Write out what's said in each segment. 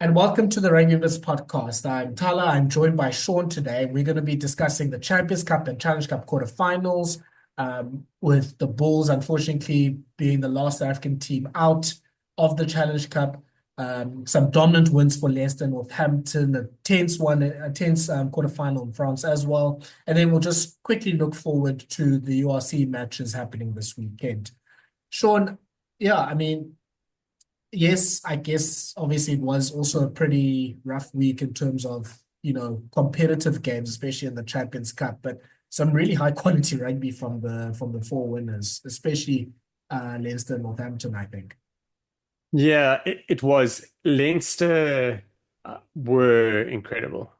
And welcome to the Rugby podcast. I'm Thala. I'm joined by Shaun today. We're going to be discussing the Champions Cup and Challenge Cup quarterfinals, with the Bulls unfortunately being the last African team out of the Challenge Cup. Some dominant wins for Leinster and Northampton, a tense quarterfinal in France as well. And then we'll just quickly look forward to the URC matches happening this weekend. Shaun, yeah, I mean, yes, I guess obviously it was also a pretty rough week in terms of, competitive games, especially in the Champions Cup, but some really high quality rugby from the four winners, especially Leinster and Northampton, I think. Yeah, it was. Leinster were incredible.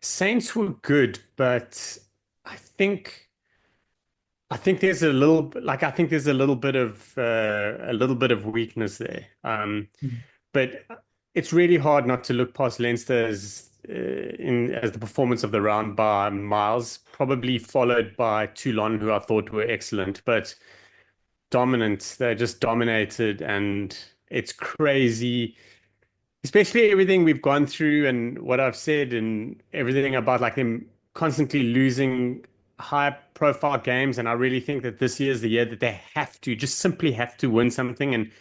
Saints were good, but I think I think there's a little I think there's a little bit of weakness there. But it's really hard not to look past Leinster's in as the performance of the round by miles, probably followed by Toulon, who I thought were excellent, but dominant. They just dominated, and it's crazy, especially everything we've gone through and what I've said and everything about like them constantly losing high profile games. And I really think that this year is the year that they have to just simply have to win something, and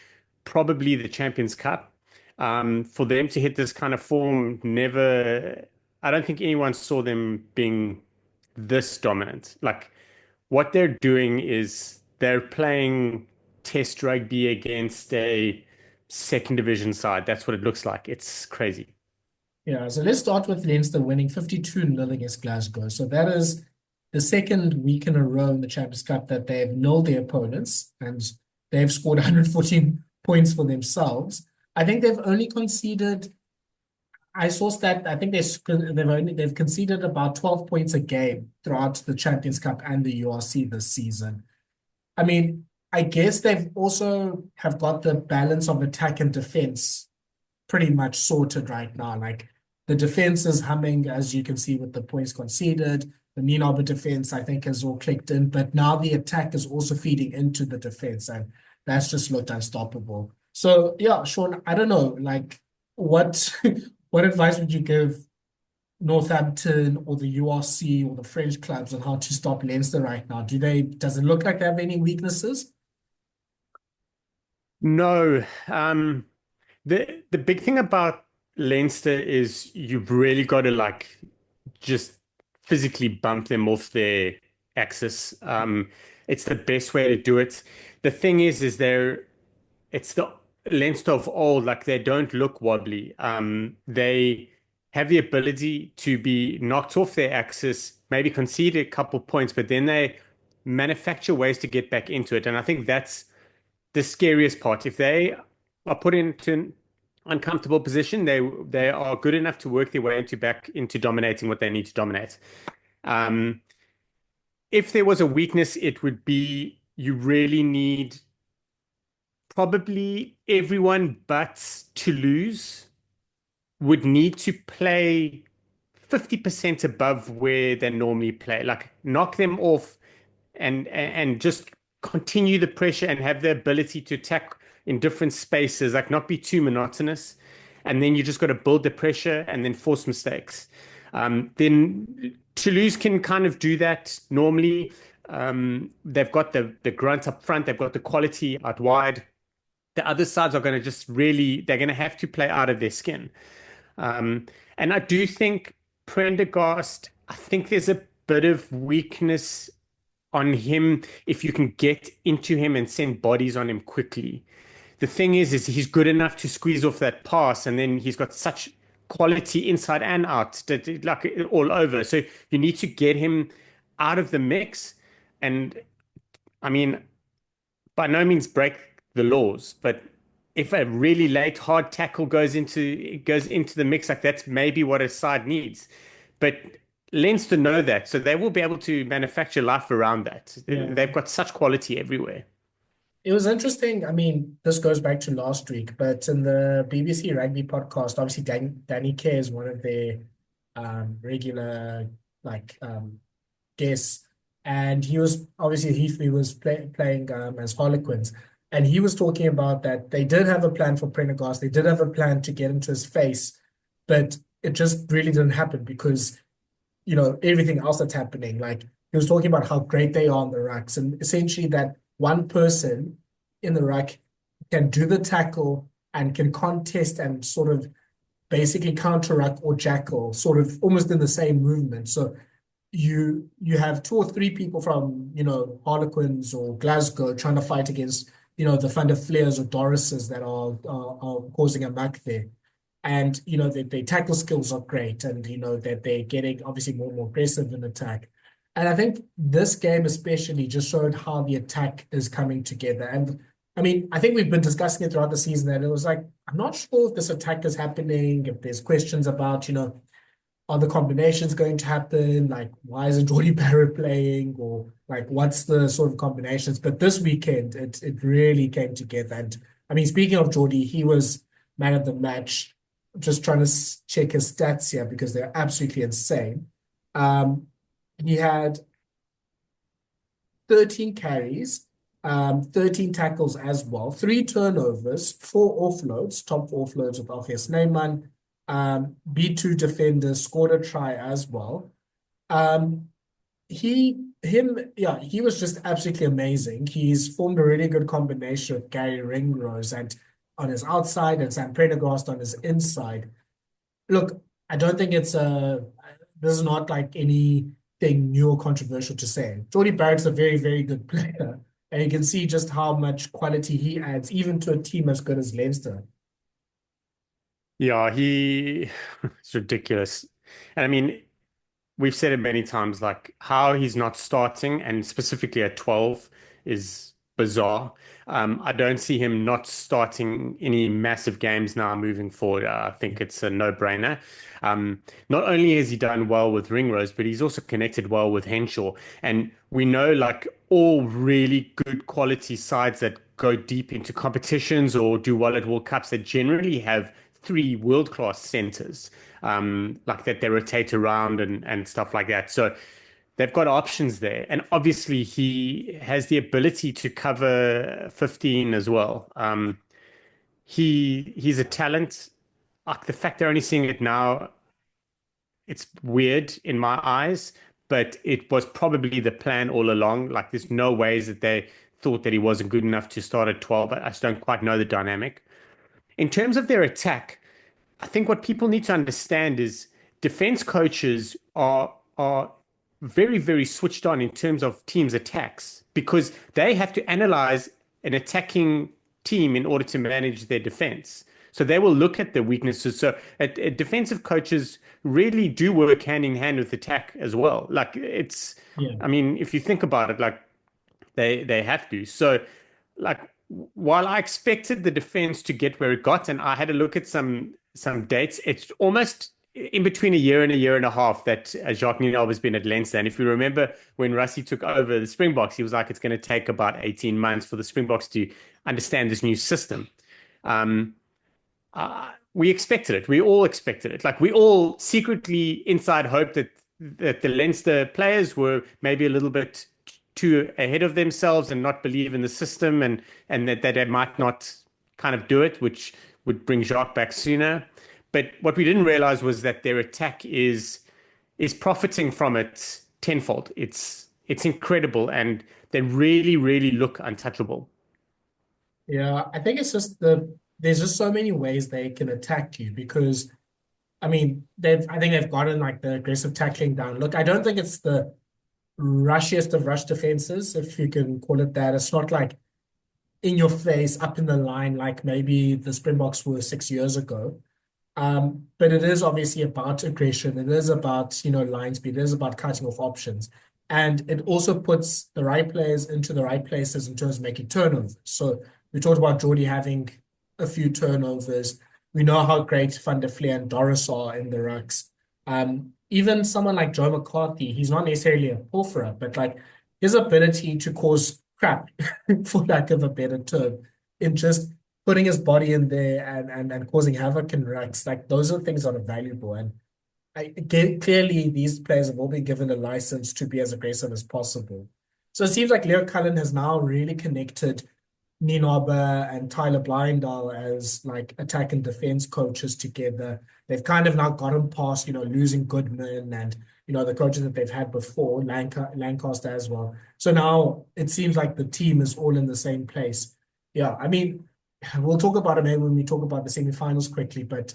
probably the Champions Cup. For them to hit this kind of form, I don't think anyone saw them being this dominant. Like what they're doing is they're playing test rugby against a second division side. That's what it looks like. It's crazy. Yeah, so let's start with Leinster winning 52-0 against Glasgow. So that is the second week in a row in the Champions Cup that they've known their opponents and they've scored 114 points for themselves. I think they've only conceded, I saw stat, I think they've conceded about 12 points a game throughout the Champions Cup and the URC this season. I mean, I guess they've also have got the balance of attack and defense pretty much sorted right now. Like the defense is humming, as you can see with the points conceded. The mean arbor defense, I think, has all clicked in, but now the attack is also feeding into the defense, and that's just looked unstoppable. So yeah, Shaun, I don't know, like what what advice would you give Northampton or the URC or the French clubs on how to stop Leinster right now? Does it look like they have any weaknesses? No, the big thing about Leinster is you've really got to like just physically bump them off their axis. It's the best way to do it. The thing is it's the Leinster of old. Like they don't look wobbly. They have the ability to be knocked off their axis, maybe concede a couple points, but then they manufacture ways to get back into it. And I think that's the scariest part. If they are put into an uncomfortable position, they are good enough to work their way into dominating what they need to dominate. Um, if there was a weakness, it would be you really need probably everyone but Toulouse would need to play 50% above where they normally play. Like knock them off and just continue the pressure and have the ability to attack in different spaces, like not be too monotonous. And then you just got to build the pressure and then force mistakes. Then Toulouse can kind of do that normally. They've got the grunt up front, they've got the quality out wide. The other sides are going to just really, they're going to have to play out of their skin. Um, and I do think Prendergast, I think there's a bit of weakness on him if you can get into him and send bodies on him quickly. The thing is he's good enough to squeeze off that pass, and then he's got such quality inside and out that like all over. So you need to get him out of the mix. And I mean, by no means break the laws, but if a really late hard tackle goes into the mix, like that's maybe what a side needs. But Leinster know that, so they will be able to manufacture life around that. Yeah. They've got such quality everywhere. It was interesting. I mean, this goes back to last week, but in the BBC Rugby podcast, obviously Danny Kerr is one of their regular like guests, and he was obviously Heathby was playing as Harlequins, And he was talking about that they did have a plan for Prendergast. They did have a plan to get into his face, but it just really didn't happen because, everything else that's happening. Like he was talking about how great they are on the rucks, and essentially that one person in the ruck can do the tackle and can contest and sort of basically counter ruck or jackal, sort of almost in the same movement. So you have two or three people from, Harlequins or Glasgow trying to fight against, the Van der Fleers or Dorises that are causing a muck there. And, their tackle skills are great and, that they're getting obviously more and more aggressive in attack. And I think this game especially just showed how the attack is coming together. And I mean, I think we've been discussing it throughout the season and it was like, I'm not sure if this attack is happening, if there's questions about, are the combinations going to happen? Like, why isn't Jordie Barrett playing? Or like, what's the sort of combinations? But this weekend, it really came together. And I mean, speaking of Jordie, he was man of the match. Just trying to check his stats here because they're absolutely insane. He had 13 carries, 13 tackles as well, 3 turnovers, 4 offloads, top offloads with Alfie Snyman. B2 defender scored a try as well. He was just absolutely amazing. He's formed a really good combination of Gary Ringrose and on his outside and Sam Prendergast on his inside. Look, I don't think this is not like anything new or controversial to say. Jordie Barrett's a very, very good player, and you can see just how much quality he adds, even to a team as good as Leinster. Yeah, it's ridiculous. And I mean, we've said it many times, like how he's not starting and specifically at 12 is bizarre. I don't see him not starting any massive games now moving forward. I think it's a no-brainer. Not only has he done well with Ringrose, but he's also connected well with Henshaw. And we know like all really good quality sides that go deep into competitions or do well at World Cups that generally have 3 world-class centers, like that they rotate around and stuff like that. So they've got options there. And obviously he has the ability to cover 15 as well. He's a talent. Like the fact they're only seeing it now, it's weird in my eyes, but it was probably the plan all along. Like there's no ways that they thought that he wasn't good enough to start at 12. I just don't quite know the dynamic. In terms of their attack, I think what people need to understand is defense coaches are very, very switched on in terms of teams' attacks because they have to analyze an attacking team in order to manage their defense. So they will look at the weaknesses. So defensive coaches really do work hand in hand with attack as well. Like Yeah. I mean, if you think about it, like they have to. So like while I expected the defense to get where it got, and I had a look at some dates, it's almost in between a year and a half that Jacques Nienaber has been at Leinster. And if you remember when Rassie took over the Springboks, he was like, it's going to take about 18 months for the Springboks to understand this new system. We expected it. We all expected it. Like we all secretly inside hoped that the Leinster players were maybe a little bit too ahead of themselves and not believe in the system and that they might not kind of do it, which would bring Jacques back sooner. But what we didn't realize was that their attack is profiting from it tenfold. It's incredible, and they really, really look untouchable. Yeah, I think it's just there's just so many ways they can attack you because I mean I think they've gotten like the aggressive tackling down. Look, I don't think it's the rushiest of rush defenses, if you can call it that. It's not like in your face, up in the line, like maybe the Springboks were 6 years ago. But it is obviously about aggression. It is about, line speed. It is about cutting off options. And it also puts the right players into the right places in terms of making turnovers. So we talked about Jordie having a few turnovers. We know how great Van der Fleer and Doris are in the rucks. Even someone like Joe McCarthy, he's not necessarily a pilferer, but like his ability to cause crap, for lack of a better term, in just putting his body in there and causing havoc in rucks, like those are things that are valuable. And clearly, these players have all been given a license to be as aggressive as possible. So it seems like Leo Cullen has now really connected Ninoba and Tyler Blindall as like attack and defense coaches together. They've kind of now gotten past, losing Goodman and, the coaches that they've had before, Lancaster as well. So now it seems like the team is all in the same place. Yeah, I mean, we'll talk about it maybe when we talk about the semifinals quickly, but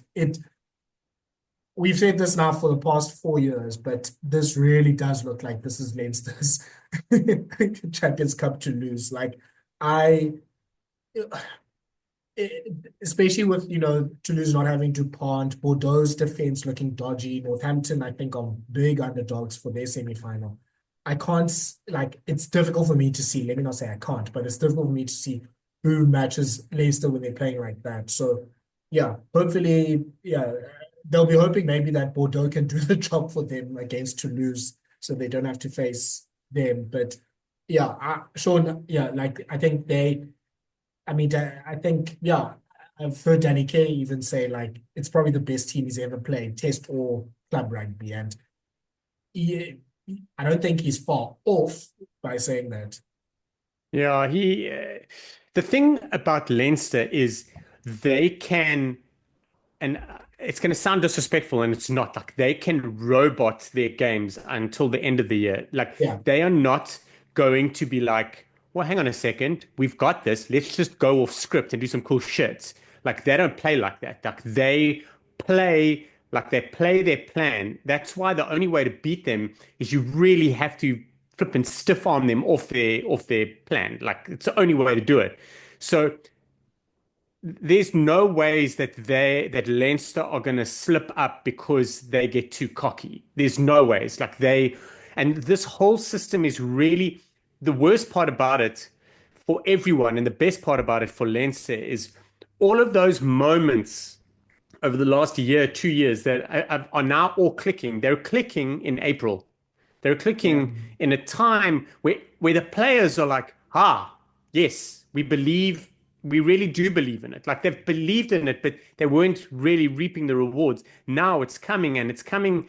we've said this now for the past 4 years, but this really does look like this is Leinster's Champions Cup to lose. Like I especially with Toulouse not having Dupont, Bordeaux's defense looking dodgy, Northampton I think are big underdogs for their semi-final. I can't like it's difficult for me to see. Let me not say I can't, but it's difficult for me to see who matches Leicester when they're playing like that. So yeah, hopefully, yeah, they'll be hoping maybe that Bordeaux can do the job for them against Toulouse, so they don't have to face them. But yeah, Sean, yeah, like I think I mean, I think, yeah, I've heard Danny Kay even say like it's probably the best team he's ever played, test or club rugby. And he, I don't think he's far off by saying that. Yeah, the thing about Leinster is they can, and it's going to sound disrespectful, and it's not, like they can robot their games until the end of the year. Like Yeah, they are not going to be like, well, hang on a second, we've got this. Let's just go off script and do some cool shit. Like they don't play like that. Like play they play their plan. That's why the only way to beat them is you really have to flip and stiff arm them off their plan. Like it's the only way to do it. So there's no ways that Leinster are going to slip up because they get too cocky. There's no ways. And this whole system is really the worst part about it for everyone, and the best part about it for Leinster is all of those moments over the last year, 2 years that are now all clicking. They're clicking in April. They're yeah, clicking in a time where the players are like, yes, we believe, we really do believe in it. Like they've believed in it, but they weren't really reaping the rewards. Now it's coming, and it's coming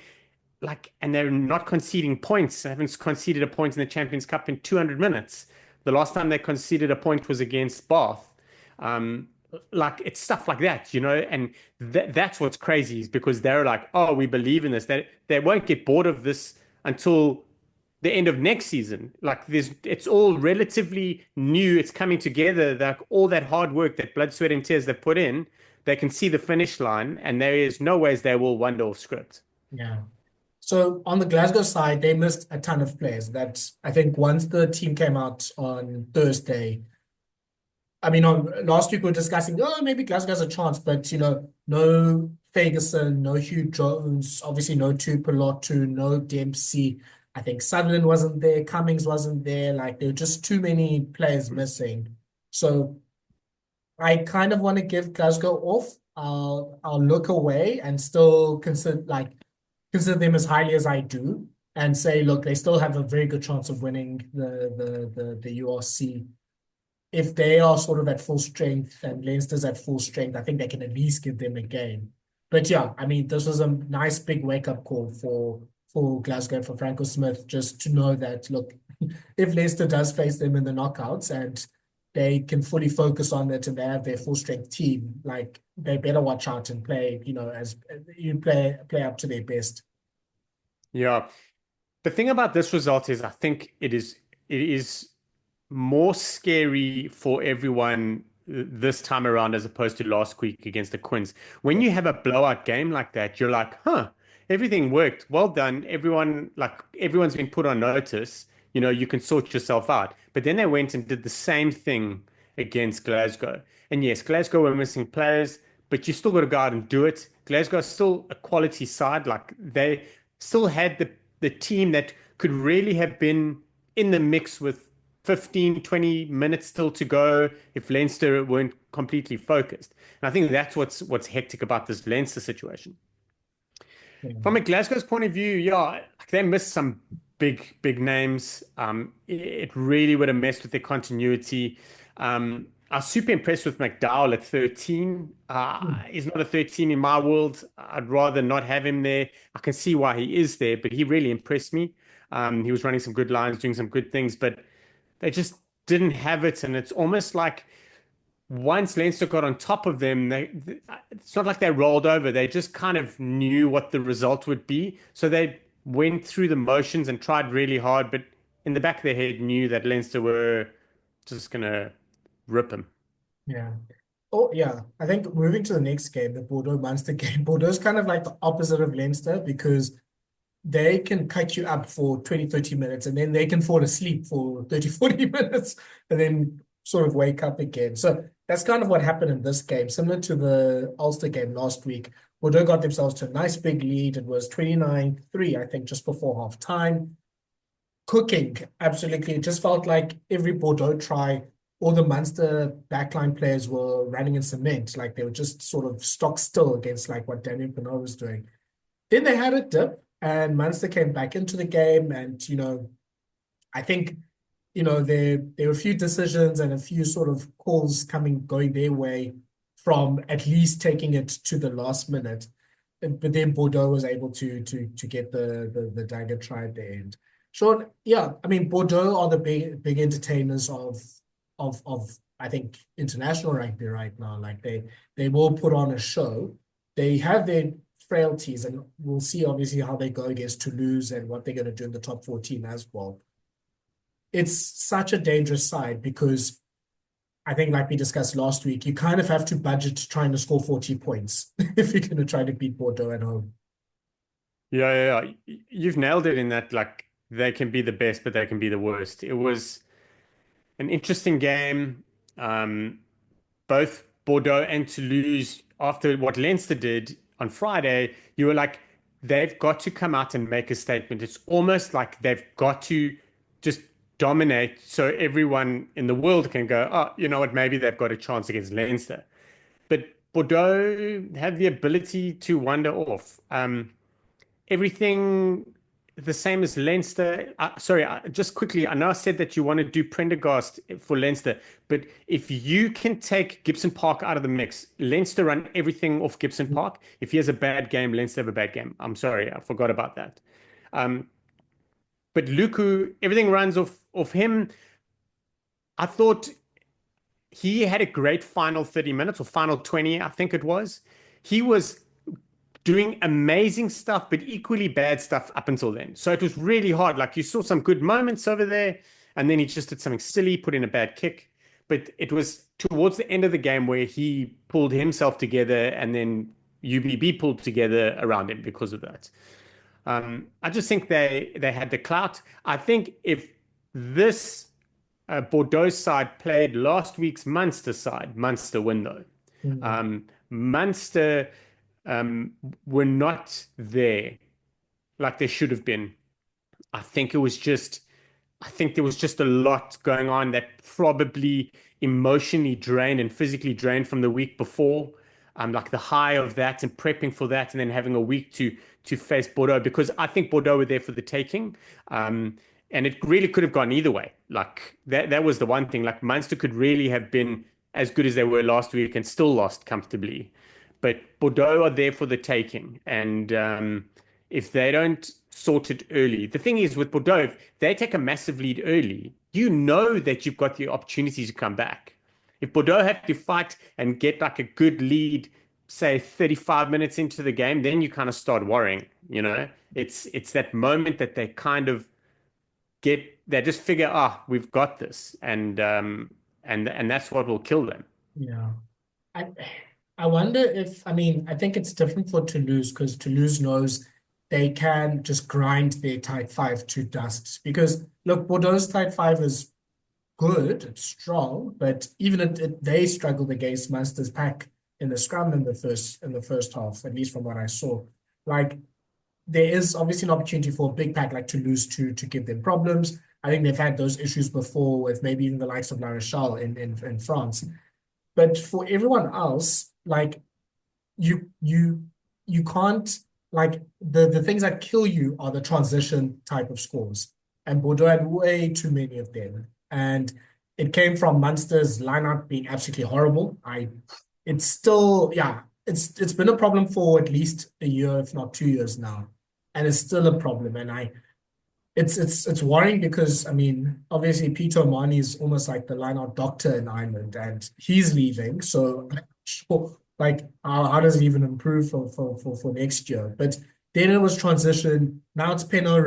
and they're not conceding points. They haven't conceded a point in the Champions Cup in 200 minutes. The last time they conceded a point was against Bath. Um, like it's stuff like that, and that's what's crazy is because they're like, oh, we believe in this. They won't get bored of this until the end of next season. Like it's all relatively new. It's coming together. Like all that hard work, that blood, sweat, and tears they put in, they can see the finish line, and there is no ways they will wander off script. yeah. So on the Glasgow side, they missed a ton of players. That I think once the team came out on Thursday, I mean, last week we were discussing, oh, maybe Glasgow has a chance, but no Ferguson, no Hugh Jones, obviously no Tuipulotu, no Dempsey. I think Sutherland wasn't there, Cummings wasn't there. Like there were just too many players missing. So I kind of want to give Glasgow off. I'll look away and still consider them as highly as I do, and say, look, they still have a very good chance of winning the URC if they are sort of at full strength and Leinster's at full strength. I think they can at least give them a game. But yeah, I mean, this was a nice big wake up call for Glasgow, for Franco Smith, just to know that, look, if Leicester does face them in the knockouts and they can fully focus on it and they have their full strength team, like they better watch out and play, as you play up to their best. Yeah. The thing about this result is I think it is more scary for everyone this time around as opposed to last week against the Quins. When you have a blowout game like that, you're like, everything worked. Well done. Everyone's been put on notice. You can sort yourself out. But then they went and did the same thing against Glasgow. And yes, Glasgow were missing players, but you still got to go out and do it. Glasgow is still a quality side. Like they still had the team that could really have been in the mix with 15, 20 minutes still to go if Leinster weren't completely focused. And I think that's what's hectic about this Leinster situation. Yeah. From a Glasgow's point of view, yeah, like they missed some big names. It really would have messed with their continuity. I was super impressed with McDowell at 13. He's not a 13 in my world. I'd rather not have him there. I can see why he is there, but he really impressed me. He was running some good lines, doing some good things, but they just didn't have it. And it's almost like once Leinster got on top of them, it's not like they rolled over. They just kind of knew what the result would be. So they went through the motions and tried really hard, but in the back of their head knew that Leinster were just gonna rip them. Yeah. Oh, yeah. I think moving to the next game, the Bordeaux Munster game, Bordeaux's kind of like the opposite of Leinster because they can cut you up for 20, 30 minutes and then they can fall asleep for 30, 40 minutes and then sort of wake up again. So that's kind of what happened in this game, similar to the Ulster game last week. Bordeaux got themselves to a nice big lead. It was 29-3, I think, just before half time. Cooking, absolutely. It just felt like every Bordeaux try, all the Munster backline players were running in cement. Like they were just sort of stock still against like what Daniel Pinot was doing. Then they had a dip and Munster came back into the game. And, I think, there were a few decisions and a few sort of calls going their way from at least taking it to the last minute. But then Bordeaux was able to get the dagger try at the end. Shaun, yeah, I mean Bordeaux are the big entertainers of I think international rugby right now. Like they will put on a show. They have their frailties, and we'll see obviously how they go against Toulouse and what they're going to do in the top 14 as well. It's such a dangerous side because I think, like we discussed last week, you kind of have to budget trying to score 40 points if you're going to try to beat Bordeaux at home. Yeah. You've nailed it in that, like, they can be the best, but they can be the worst. It was an interesting game. Both Bordeaux and Toulouse, after what Leinster did on Friday, you were like, they've got to come out and make a statement. It's almost like they've got to just dominate so everyone in the world can go, oh, you know what, maybe they've got a chance against Leinster. But Bordeaux have the ability to wander off. Everything the same as Leinster. Sorry, just quickly, I know I said that you want to do Prendergast for Leinster, but if you can take Gibson Park out of the mix, Leinster run everything off Gibson Park. If he has a bad game, Leinster have a bad game. I'm sorry, I forgot about that. Um, but Luku, everything runs off him. I thought he had a great final 30 minutes or final 20, I think it was. He was doing amazing stuff, but equally bad stuff up until then. So it was really hard. Like you saw some good moments over there, and then he just did something silly, put in a bad kick. But it was towards the end of the game where he pulled himself together, and then UBB pulled together around him because of that. I just think they had the clout. I think if this Bordeaux side played last week's Munster side, Munster win though. Mm. Munster were not there like they should have been. I think it was just, I think there was just a lot going on that probably emotionally drained and physically drained from the week before. Like the high of that and prepping for that, and then having a week to face Bordeaux because I think Bordeaux were there for the taking. And it really could have gone either way. Like that was the one thing. Like Munster could really have been as good as they were last week and still lost comfortably. But Bordeaux are there for the taking. And if they don't sort it early, the thing is with Bordeaux, if they take a massive lead early, you know that you've got the opportunity to come back. If Bordeaux have to fight and get like a good lead, say 35 minutes into the game, then you kind of start worrying, you know? It's that moment that they kind of they just figure, we've got this. And that's what will kill them. Yeah. I I wonder if, I mean, I think it's different for Toulouse because Toulouse knows they can just grind their tight five to dust. Because look, Bordeaux's tight five is good, it's strong, but even they struggled against Munster's pack in the scrum in the first half, at least from what I saw. Like there is obviously an opportunity for a big pack like Toulouse to give them problems. I think they've had those issues before with maybe even the likes of La Rochelle in France. But for everyone else, like you can't like the things that kill you are the transition type of scores. And Bordeaux had way too many of them. And it came from Munster's lineup being absolutely horrible. It's still, yeah, it's been a problem for at least a year, if not 2 years now. And it's still a problem. And it's worrying because I mean, obviously Peter O'Mahony is almost like the line-out doctor in Ireland, and he's leaving. So I'm not sure, like, how does it even improve for next year? But then it was transition. Now it's Penno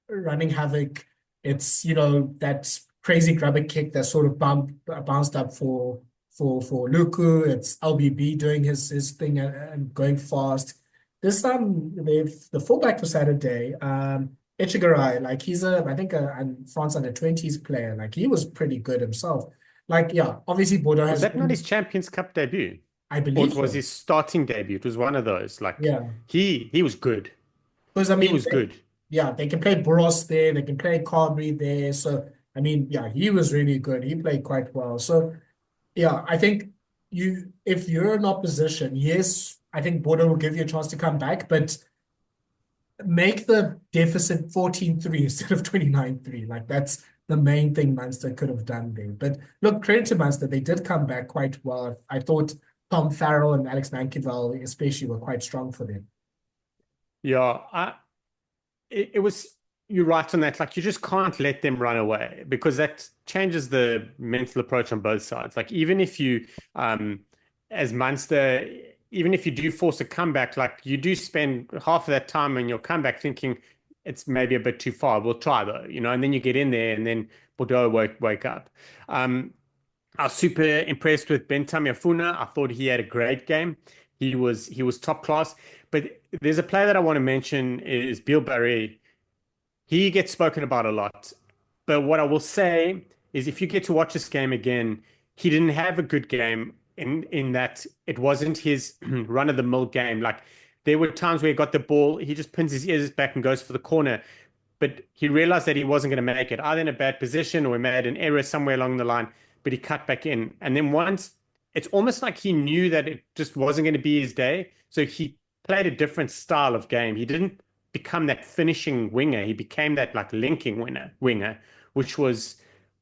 running havoc. It's that crazy grubber kick that sort of bounced up for Luku. It's LBB doing his thing and going fast. This time the fullback for Saturday, Echegaray, like he's I think a France under 20s player. Like he was pretty good himself. Like yeah, obviously Bordeaux Was has that not his Champions Cup debut? I Or believe it was so. his starting debut? It was one of those. Like Yeah, he was good. because I He mean was good. yeah, they can play Boros there, they can play Carberry there. So I mean, yeah, he was really good. He played quite well. So yeah, I think if you're in opposition, yes, I think Bordeaux will give you a chance to come back, but make the deficit 14-3 instead of 29-3. Like that's the main thing Munster could have done there. But look, credit to Munster, they did come back quite well. I thought Tom Farrell and Alex Mankiewicz especially were quite strong for them. Yeah, it was you're right on that. Like you just can't let them run away because that changes the mental approach on both sides. Like even if you, as Munster, even if you do force a comeback, like you do spend half of that time in your comeback thinking it's maybe a bit too far. We'll try though, and then you get in there and then Bordeaux wake up. I was super impressed with Ben Tamiafuna. I thought he had a great game. He was top class. But there's a player that I want to mention is Bill Barrett. He gets spoken about a lot. But what I will say is if you get to watch this game again, he didn't have a good game in that it wasn't his run of the mill game. Like there were times where he got the ball, he just pins his ears back and goes for the corner. But he realized that he wasn't going to make it, either in a bad position or he made an error somewhere along the line, but he cut back in. And then once it's almost like he knew that it just wasn't going to be his day. So he played a different style of game. He didn't become that finishing winger. He became that like linking winger, which was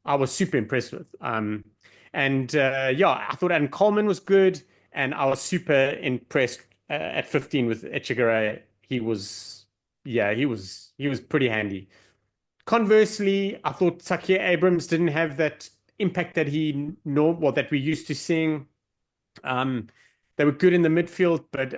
I was super impressed with. And yeah, I thought Adam Coleman was good, and I was super impressed at 15 with Echegaray. He was pretty handy. Conversely, I thought Sakir Abrams didn't have that impact that that we're used to seeing. Um, they were good in the midfield, but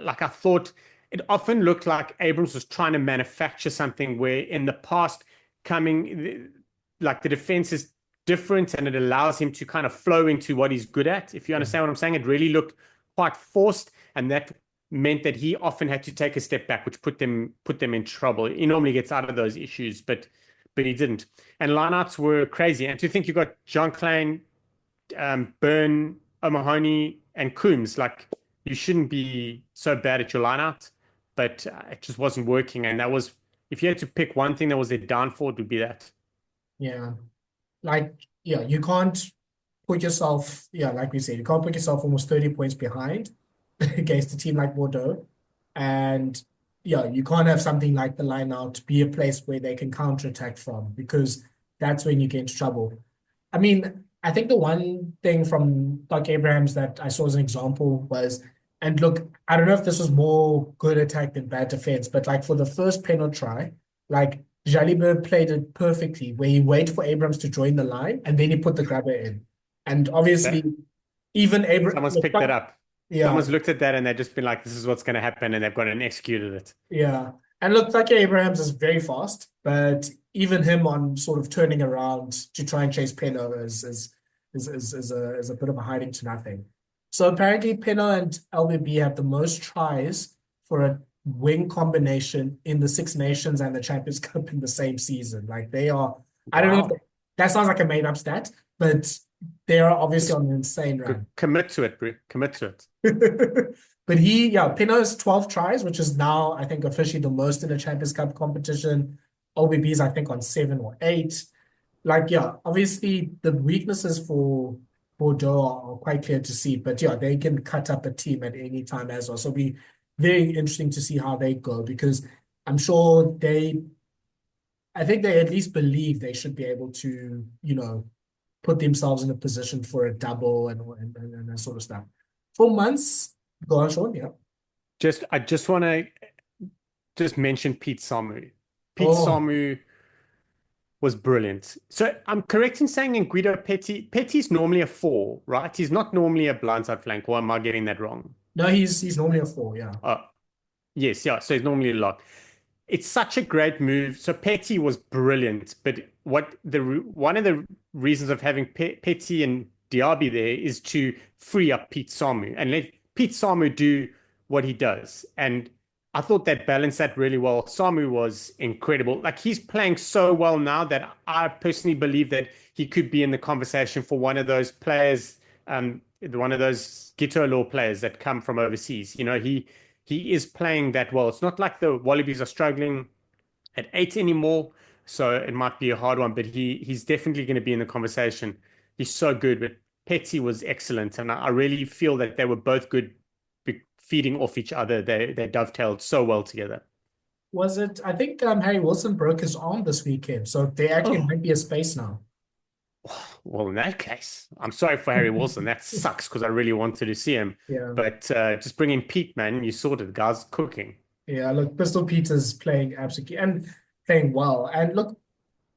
like I thought, it often looked like Abrams was trying to manufacture something where in the past, like the defense is different and it allows him to kind of flow into what he's good at. If you understand what I'm saying, it really looked quite forced, and that meant that he often had to take a step back, which put them in trouble. He normally gets out of those issues, but he didn't. And lineouts were crazy. And to think you got John Klein, Byrne, O'Mahony, and Coombs, like you shouldn't be so bad at your lineout, but it just wasn't working. And that was, if you had to pick one thing that was their downfall, it would be that. Yeah. Like, yeah, you can't put yourself, yeah, like we said, you can't put yourself almost 30 points behind against a team like Bordeaux. And yeah, you can't have something like the line out be a place where they can counterattack from because that's when you get into trouble. I mean, I think the one thing from Doug Abrahams that I saw as an example was, and look, I don't know if this was more good attack than bad defense, but like for the first penalty try, like Jalibert played it perfectly, where he waited for Abrams to join the line and then he put the grabber in. And obviously, That even Abrams, someone's picked that up. yeah, Someone's looked at that and they've just been like, this is what's going to happen, and they've gone and executed it. yeah. And look, like Abrahams is very fast, but even him on sort of turning around to try and chase Penno is a bit of a hiding to nothing. So apparently Penno and LBB have the most tries for a wing combination in the Six Nations and the Champions Cup in the same season. Like they are, I don't know if Wow. that sounds like a made up stat, but they are obviously Just on an insane run. commit to it, bro. Commit to it. But Pino has 12 tries, which is now, I think, officially the most in a Champions Cup competition. OBB's, I think, on 7 or 8. Like, yeah, obviously the weaknesses for Bordeaux are quite clear to see. But yeah, they can cut up a team at any time as well. So it'll be very interesting to see how they go because I'm sure I think they at least believe they should be able to, put themselves in a position for a double and that sort of stuff. For months, go on, Sean. Yeah. I just want to just mention Pete Samu. Pete Oh, Samu was brilliant. So I'm correct in saying in Guido Petty's normally a four, right? He's not normally a blindside flank, or am I getting that wrong? no, he's normally a four, yeah. Oh, yes, yeah. So he's normally a lock. It's such a great move. So Petty was brilliant, but one of the reasons of having Petty and Diaby there is to free up Pete Samu and let Pete Samu do what he does. And I thought that balanced that really well. Samu was incredible. Like he's playing so well now that I personally believe that he could be in the conversation for one of those players, one of those Gito Law players that come from overseas. He is playing that well. It's not like the Wallabies are struggling at eight anymore, so it might be a hard one, but he's definitely going to be in the conversation. He's so good, but Petty was excellent, and I really feel that they were both good, feeding off each other. They dovetailed so well together. Was it? I think Harry Wilson broke his arm this weekend, so there actually Oh, might be a space now. well, in that case, I'm sorry for Harry Wilson. That sucks because I really wanted to see him. Yeah, But just bring in Pete, man. You sorted. The guy's cooking. yeah. Look, Pistol Peters playing absolutely and playing well. And look,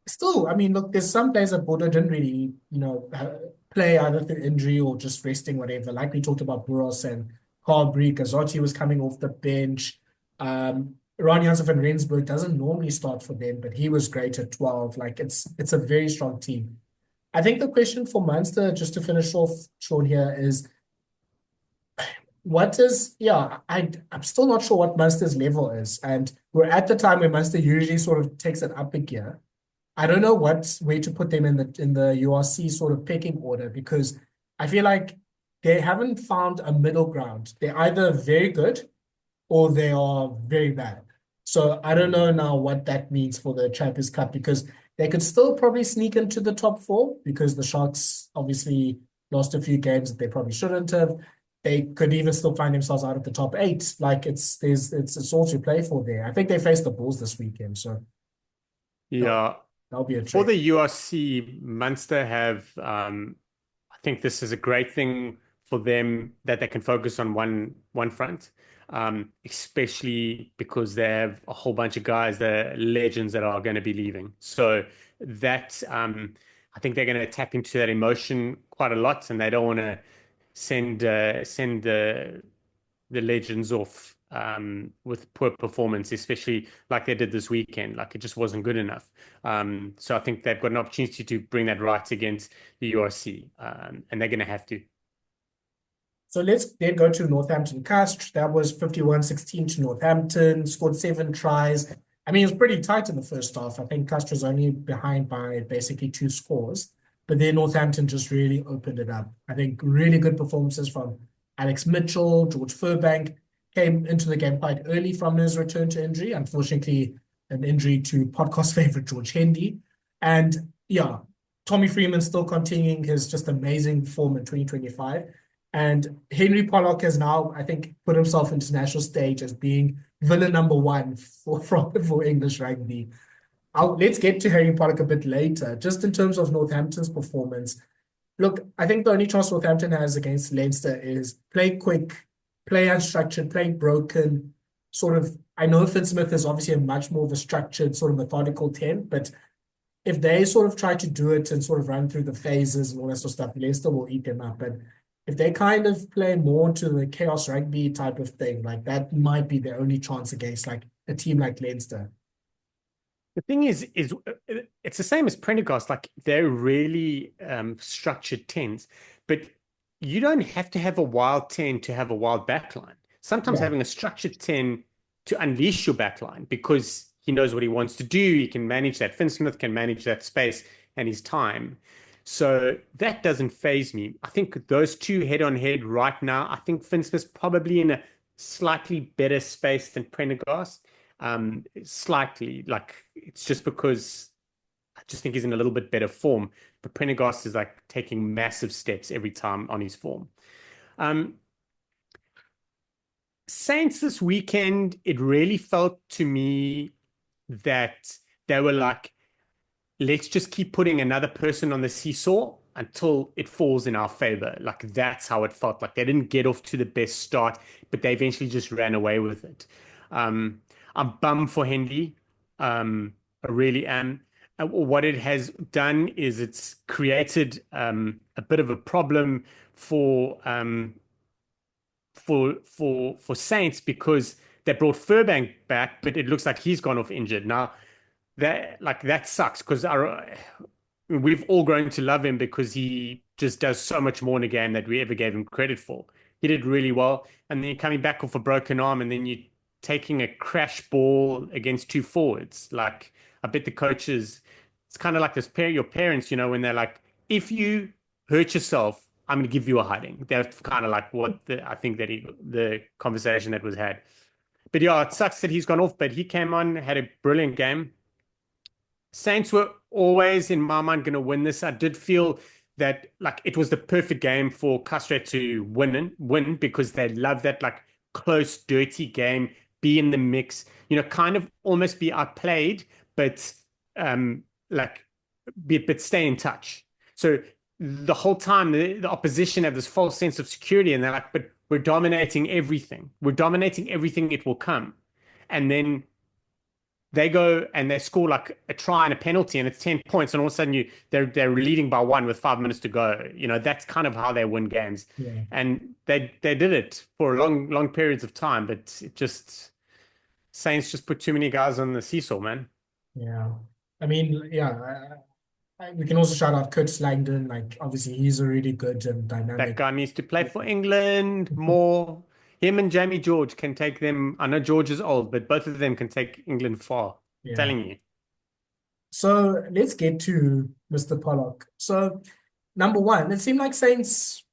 still, I mean, look, there's some players that Bordeaux didn't really, play either through injury or just resting, whatever. Like we talked about Buros and Carberry, Gazotti was coming off the bench. Ron Janssen van Rensburg doesn't normally start for them, but he was great at 12. Like it's a very strong team. I think the question for Munster, just to finish off, Sean, here is I'm still not sure what Munster's level is. And we're at the time where Munster usually sort of takes it up a gear. I don't know where to put them in the URC sort of pecking order because I feel like they haven't found a middle ground. They're either very good or they are very bad. So I don't know now what that means for the Champions Cup because they could still probably sneak into the top four because the Sharks obviously lost a few games that they probably shouldn't have. They could even still find themselves out of the top eight. Like it's all to play for there. I think they face the Bulls this weekend, so that'll, Yeah. that'll be a For trick. the URC, Munster have, I think this is a great thing for them that they can focus on one front, especially because they have a whole bunch of guys that are legends that are going to be leaving. So that I think they're going to tap into that emotion quite a lot, and they don't want to send the legends off with poor performance, especially like they did this weekend. Like it just wasn't good enough. So I think they've got an opportunity to bring that right against the URC, and they're going to have to. So let's then go to Northampton Castres. That was 51-16 to Northampton, scored 7 tries. I mean, it was pretty tight in the first half. I think Castres was only behind by basically 2 scores. But then Northampton just really opened it up. I think really good performances from Alex Mitchell, George Furbank came into the game quite early from his return to injury. Unfortunately, an injury to podcast favorite George Hendy. And yeah, Tommy Freeman still continuing his just amazing form in 2025. And Henry Pollock has now, I think, put himself into national stage as being villain number one for English rugby. Let's get to Henry Pollock a bit later. Just in terms of Northampton's performance, look, I think the only chance Northampton has against Leinster is play quick, play unstructured, play broken. Sort of, I know Finn Smith is obviously a much more of a structured, sort of methodical 10, but if they sort of try to do it and sort of run through the phases and all that sort of stuff, Leicester will eat them up. But if they kind of play more to the chaos rugby type of thing, like that might be their only chance against like a team like Leinster. The thing is it's the same as Prendergast. Like they're really structured tens, but you don't have to have a wild 10 to have a wild backline. Sometimes Yeah. having a structured 10 to unleash your backline because he knows what he wants to do. He can manage that. Finn Smith can manage that space and his time. So that doesn't phase me. I think those two head on head right now. I think Finn Smith's probably in a slightly better space than Prendergast. Slightly, like it's just because I just think he's in a little bit better form. But Prendergast is like taking massive steps every time on his form. Um, Saints this weekend, it really felt to me that they were like, let's just keep putting another person on the seesaw until it falls in our favor. Like that's how it felt. Like they didn't get off to the best start, but they eventually just ran away with it. I'm bummed for Hendy. I really am. What it has done is it's created a bit of a problem for Saints because they brought Furbank back, but it looks like he's gone off injured. Now that sucks because we've all grown to love him because he just does so much more in the game that we ever gave him credit for. He did really well, and then you're coming back off a broken arm, and then you're taking a crash ball against two forwards. Like I bet the coaches, it's kind of like this your parents, when they're like, if you hurt yourself, I'm going to give you a hiding. That's kind of like what I think that the conversation that was had. But yeah, it sucks that he's gone off, but he came on, had a brilliant game. Saints were always, in my mind, going to win this. I did feel that like it was the perfect game for Castres to win because they love that like close, dirty game, be in the mix, kind of almost be outplayed, but like but stay in touch. So the whole time the opposition have this false sense of security, and they're like, but we're dominating everything. We're dominating everything. It will come, and then they go and they score like a try and a penalty, and it's 10 points, and all of a sudden they're leading by 1 with 5 minutes to go. That's kind of how they win games. Yeah. And they did it for long periods of time, but Saints just put too many guys on the seesaw, man. Yeah. I mean, yeah, we can also shout out Curtis Langdon. Like, obviously, he's a really good and That dynamic. guy needs to play for England more. Him and Jamie George can take them. I know George is old, but both of them can take England far. I'm Yeah. telling you. So let's get to Mr. Pollock. So, number one, it seemed like Saints,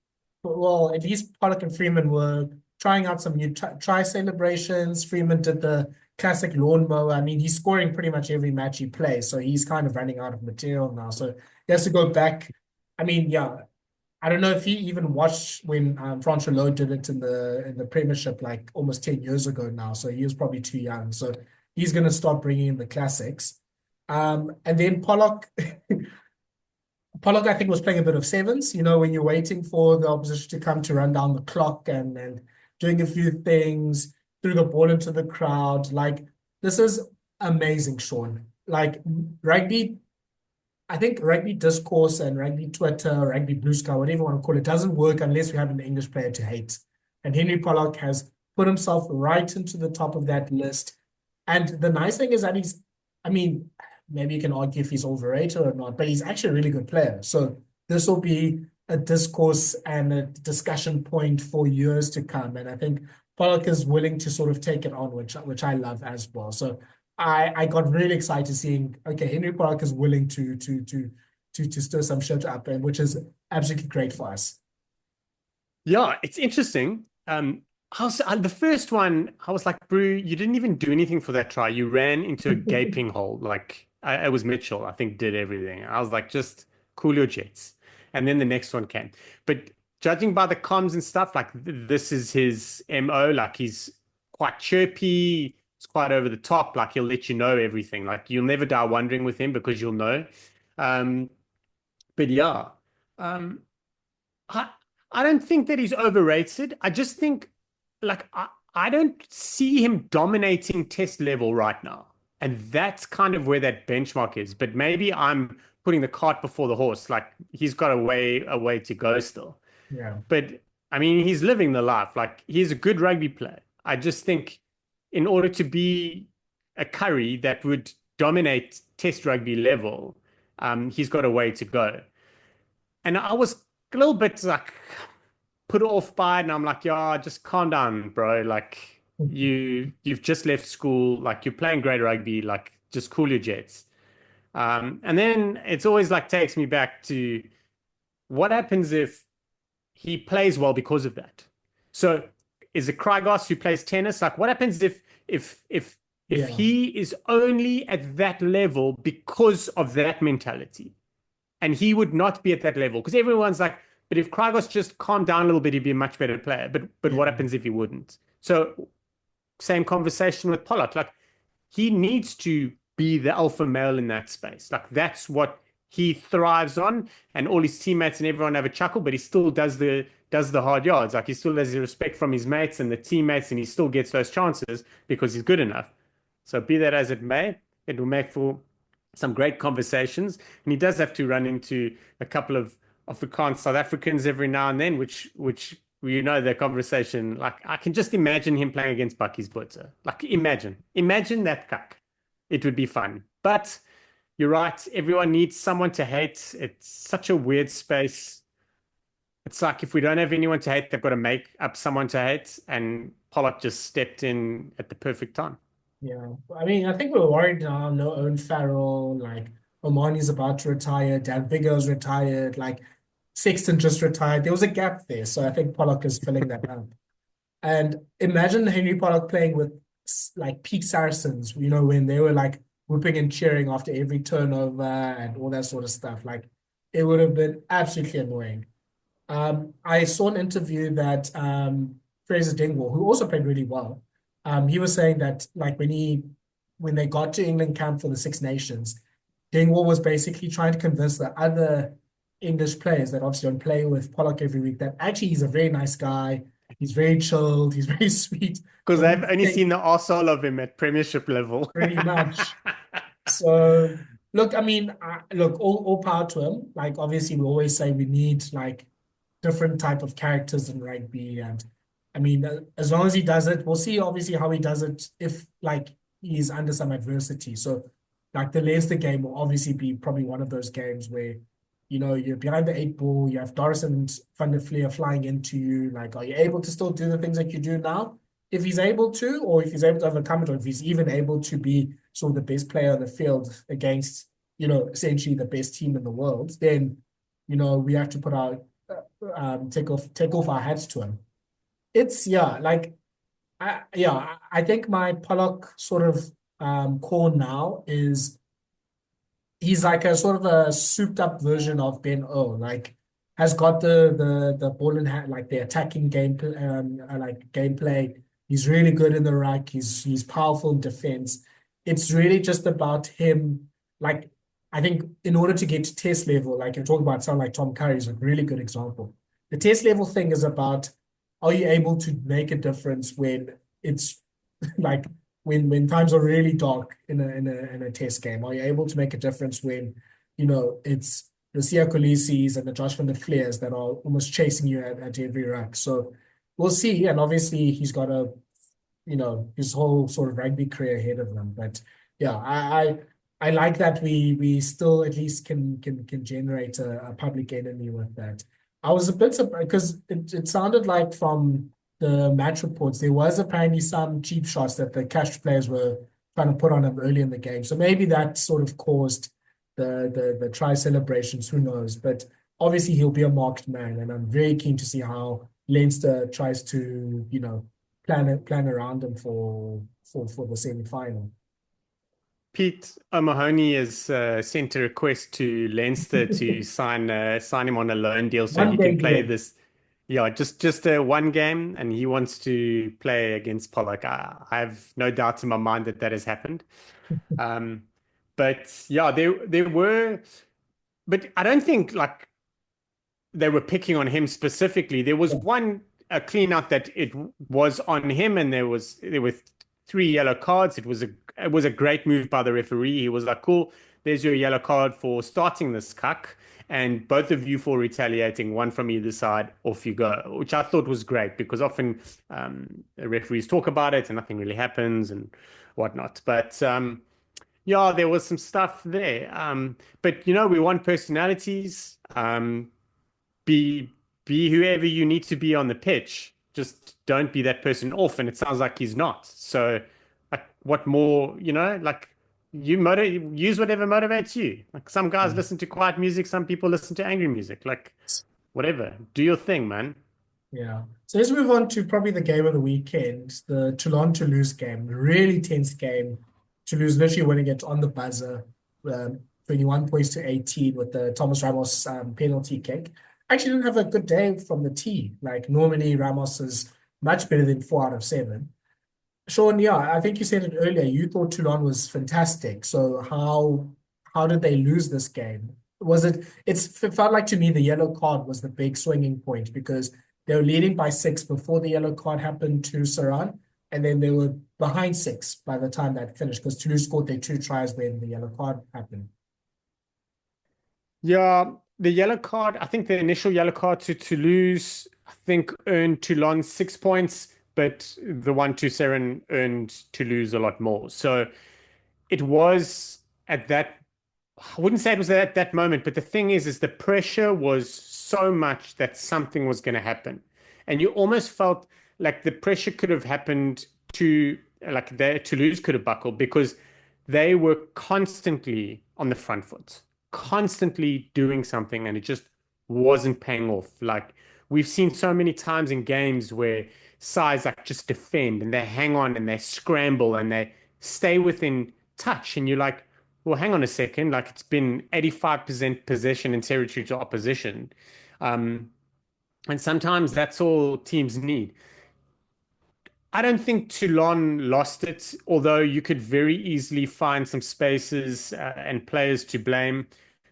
well, at least Pollock and Freeman were trying out some new try celebrations. Freeman did the classic lawnmower. I mean, he's scoring pretty much every match he plays, so he's kind of running out of material now. So he has to go back. I mean, yeah, I don't know if he even watched when Francois Lowe did it in the Premiership like almost 10 years ago now. So he was probably too young. So he's going to start bringing in the classics. And then Pollock, I think, was playing a bit of sevens, when you're waiting for the opposition to come to run down the clock and doing a few things, threw the ball into the crowd. Like, this is amazing, Shaun. Like, rugby, I think rugby discourse and rugby Twitter, rugby blue sky, whatever you want to call it, doesn't work unless we have an English player to hate. And Henry Pollock has put himself right into the top of that list. And the nice thing is that I mean, maybe you can argue if he's overrated or not, but he's actually a really good player. So this will be a discourse and a discussion point for years to come. And I think Pollock is willing to sort of take it on, which I love as well. So I got really excited seeing, okay, Henry Pollock is willing to stir some shit up, and which is absolutely great for us. Yeah, it's interesting. The first one, I was like, bro, you didn't even do anything for that try. You ran into a gaping hole. Like, it was Mitchell, I think, did everything. I was like, just cool your jets. And then the next one came. But judging by the comms and stuff, like, this is his MO. Like, he's quite chirpy. It's quite over the top. Like, he'll let you know everything. Like, you'll never die wondering with him because you'll know. But yeah, I don't think that he's overrated. I just think, like, I don't see him dominating test level right now. And that's kind of where that benchmark is. But maybe I'm putting the cart before the horse. Like, he's got a way to go still. Yeah. But I mean, he's living the life. Like, he's a good rugby player. I just think in order to be a Curry that would dominate test rugby level, he's got a way to go. And I was a little bit like put off by it, and I'm like, yeah, just calm down, bro. Like, you've just left school, like, you're playing great rugby, like, just cool your jets. And then it's always like takes me back to what happens if he plays well because of that. So is it Krygos who plays tennis? Like, what happens if Yeah. he is only at that level because of that mentality? And he would not be at that level because everyone's like, but if Krygos just calmed down a little bit, he'd be a much better player. But what happens if he wouldn't? So same conversation with Pollock. Like, he needs to be the alpha male in that space. Like, that's what he thrives on, and all his teammates and everyone have a chuckle, but he still does the hard yards. Like, he still has the respect from his mates and the teammates, and he still gets those chances because he's good enough. So be that as it may, It will make for some great conversations. And he does have to run into a couple of Afrikaans South Africans every now and then, which the conversation. Like I can just imagine him playing against Bucky's Butcher. Like imagine that cuck. It would be fun. But you're right. Everyone needs someone to hate. It's such a weird space. It's like if we don't have anyone to hate, they've got to make up someone to hate. And Pollock just stepped in at the perfect time. Yeah, I mean, I think we're worried now. No Owen Farrell, like Omani's about to retire, Dan Bigger's retired, like Sexton just retired. There was a gap there, so I think Pollock is filling that up. And imagine Henry Pollock playing with like peak Saracens, when they were like whooping and cheering after every turnover and all that sort of stuff. Like it would have been absolutely annoying. I saw an interview that Fraser Dingwall, who also played really well, he was saying that like when they got to England camp for the Six Nations, Dingwall was basically trying to convince the other English players that obviously don't play with Pollock every week that actually he's a very nice guy. He's very chilled. He's very sweet. Because I've only seen the arsehole of him at Premiership level. Pretty much. So look, I mean, look, all power to him. Like obviously, we always say we need like different type of characters in rugby, and I mean, as long as he does it, we'll see obviously how he does it if like he's under some adversity. So like the Leinster game will obviously be probably one of those games where you're behind the eight ball, you have Doris and Van der Fleer flying into you. Like, are you able to still do the things that you do now? If he's able to, or if he's able to overcome it, or if he's even able to be sort of the best player on the field against, essentially the best team in the world, then, we have to put our take off our hats to him. It's I think my Pollock sort of call now is he's like a sort of a souped up version of Ben O. Like has got the ball in hand, like the attacking game, like gameplay. He's really good in the ruck. He's powerful in defense. It's really just about him. Like I think in order to get to test level, like you're talking about someone like Tom Curry is a really good example. The test level thing is about are you able to make a difference when it's like when times are really dark in a test game? Are you able to make a difference when it's the Siya Kolisis and the Josh van der Fleers that are almost chasing you at every ruck? So we'll see. And obviously he's got his whole sort of rugby career ahead of him. But yeah, I like that we still at least can generate a public enemy with that. I was a bit surprised because it sounded like from the match reports there was apparently some cheap shots that the Castres players were trying to put on him early in the game. So maybe that sort of caused the try celebrations. Who knows? But obviously he'll be a marked man, and I'm very keen to see how Leinster tries to plan around him for the semi-final. Pete O'Mahony has sent a request to Leinster to sign him on a loan deal so he can play this. Yeah, just a one game, and he wants to play against Pollock. I have no doubt in my mind that has happened. But yeah, there were, but I don't think like they were picking on him specifically. There was a clean out that it was on him, and there were 3 yellow cards. It was a great move by the referee. He was like, cool, there's your yellow card for starting this cuck, and both of you for retaliating, one from either side, off you go, which I thought was great because often referees talk about it and nothing really happens and whatnot. But yeah, there was some stuff there. But we want personalities. Be whoever you need to be on the pitch. Just don't be that person off. And it sounds like he's not. So what more, like use whatever motivates you. Like some guys listen to quiet music, some people listen to angry music. Like whatever. Do your thing, man. Yeah. So let's move on to probably the game of the weekend, the Toulon Toulouse game. Really tense game. Toulouse literally winning it on the buzzer, 21 points to 18 with the Thomas Ramos penalty kick. Actually didn't have a good day from the tee. Like normally Ramos is much better than 4 out of 7. Shaun, yeah, I think you said it earlier. You thought Toulon was fantastic. So how did they lose this game? It felt like to me the yellow card was the big swinging point because they were leading by 6 before the yellow card happened to Saran. and then they were behind 6 by the time that finished because Toulouse scored their 2 tries when the yellow card happened. Yeah, the yellow card, I think the initial yellow card to Toulouse, I think earned Toulon 6 points, but the one to Seren earned Toulouse a lot more. So it was at that, I wouldn't say it was at that moment, but the thing is the pressure was so much that something was going to happen. And you almost felt like the pressure could have happened to, like Toulouse could have buckled because they were constantly on the front foot, constantly doing something, and it just wasn't paying off. Like we've seen so many times in games where sides like just defend and they hang on and they scramble and they stay within touch, and you're like, well, hang on a second. Like it's been 85% possession and territory to opposition. Um, and sometimes that's all teams need. I don't think Toulon lost it, although you could very easily find some spaces and players to blame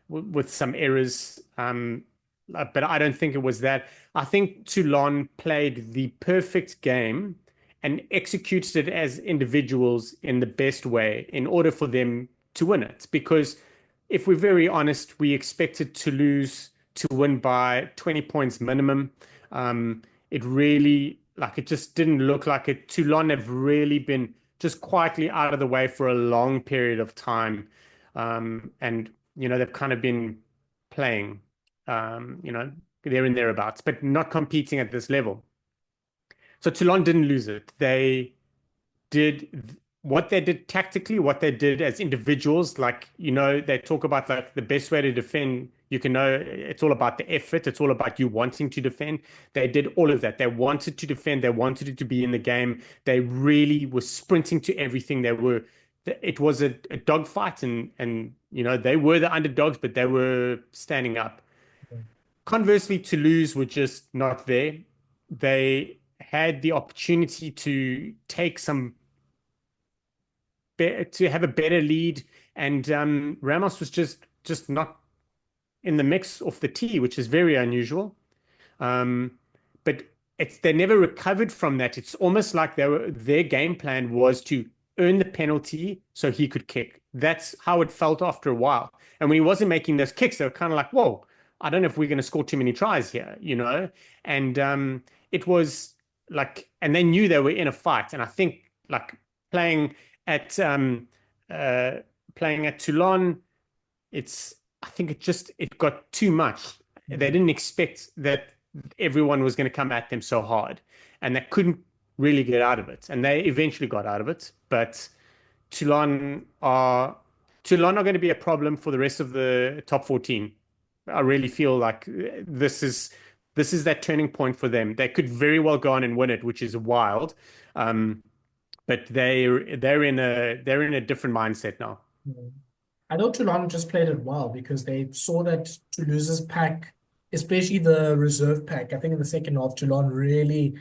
with some errors. But I don't think it was that. I think Toulon played the perfect game and executed it as individuals in the best way in order for them to win it. Because if we're very honest, we expected Toulouse to win by 20 points minimum. It really, like, it just didn't look like it. Toulon have really been just quietly out of the way for a long period of time. And, they've kind of been playing, there and thereabouts, but not competing at this level. So Toulon didn't lose it. They did what they did tactically, what they did as individuals. Like, they talk about like the best way to defend. You can know it's all about the effort. It's all about you wanting to defend. They did all of that. They wanted to defend. They wanted it to be in the game. They really were sprinting to everything. It was a dogfight, and they were the underdogs, but they were standing up. Conversely, Toulouse were just not there. They had the opportunity to take to have a better lead, and Ramos was just not in the mix off the tee, which is very unusual. But they never recovered from that. It's almost like their game plan was to earn the penalty so he could kick. That's how it felt after a while. And when he wasn't making those kicks, they were kind of like, whoa, I don't know if we're going to score too many tries here, And it was like, and they knew they were in a fight. And I think like playing at um, uh, playing at Toulon, I think it got too much. They didn't expect that everyone was going to come at them so hard, and they couldn't really get out of it. And they eventually got out of it, but Toulon are Toulon are going to be a problem for the rest of the top 14. I really feel like this is that turning point for them. They could very well go on and win it, which is wild. But they're in a different mindset now. I know Toulon just played it well because they saw that Toulouse's pack, especially the reserve pack, I think in the second half, Toulon really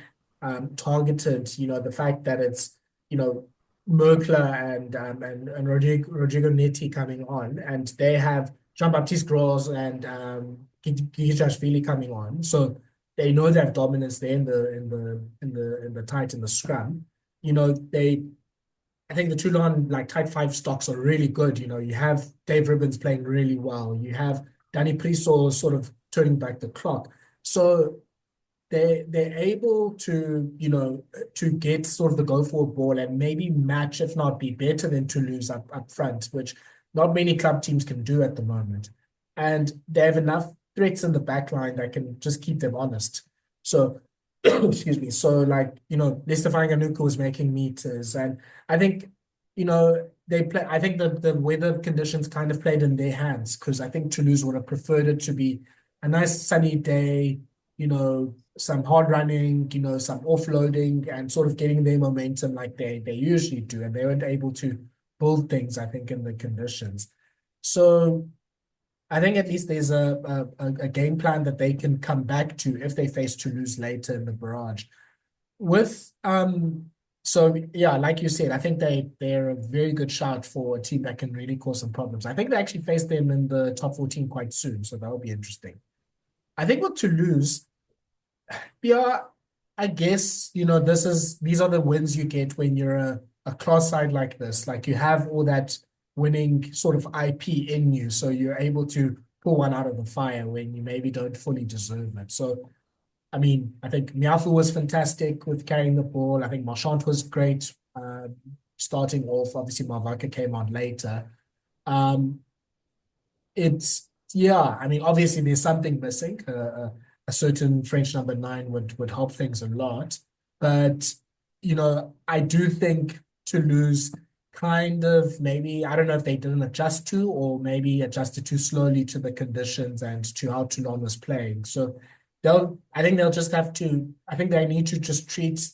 targeted, the fact that it's, Merkler and Rodrigo Netti coming on, and they have Jean-Baptiste Gros and Gijashvili coming on. So they know they have dominance there in the tight in the scrum. I think the Toulon like tight 5 stocks are really good. You have Dave Ribbons playing really well. You have Danny Priso sort of turning back the clock. So they're able to get sort of the go forward ball and maybe match, if not be better than Toulouse up front, which not many club teams can do at the moment. And they have enough threats in the back line that can just keep them honest. So excuse me. So like, Leicester Fainga'anuku was making meters, and I think, they play. I think the weather conditions kind of played in their hands because I think Toulouse would have preferred it to be a nice sunny day, some hard running, some offloading and sort of getting their momentum like they usually do, and they weren't able to build things, I think, in the conditions. So I think at least there's a game plan that they can come back to if they face Toulouse later in the barrage. So yeah, like you said, I think they're a very good shout for a team that can really cause some problems. I think they actually face them in the top 14 quite soon, so that'll be interesting. I think with Toulouse, yeah, I guess, these are the wins you get when you're a class side like this. Like you have all that winning sort of IP in you, so you're able to pull one out of the fire when you maybe don't fully deserve it. So, I mean, I think Miafu was fantastic with carrying the ball. I think Marchant was great starting off. Obviously, Mavaka came on later. Um, it's yeah. I mean, obviously there's something missing. A certain French number nine would help things a lot, but I do think Toulouse kind of maybe I don't know if they didn't adjust to or maybe adjusted too slowly to the conditions and to how Toulon was playing. So I think they'll just have to. I think they need to just treat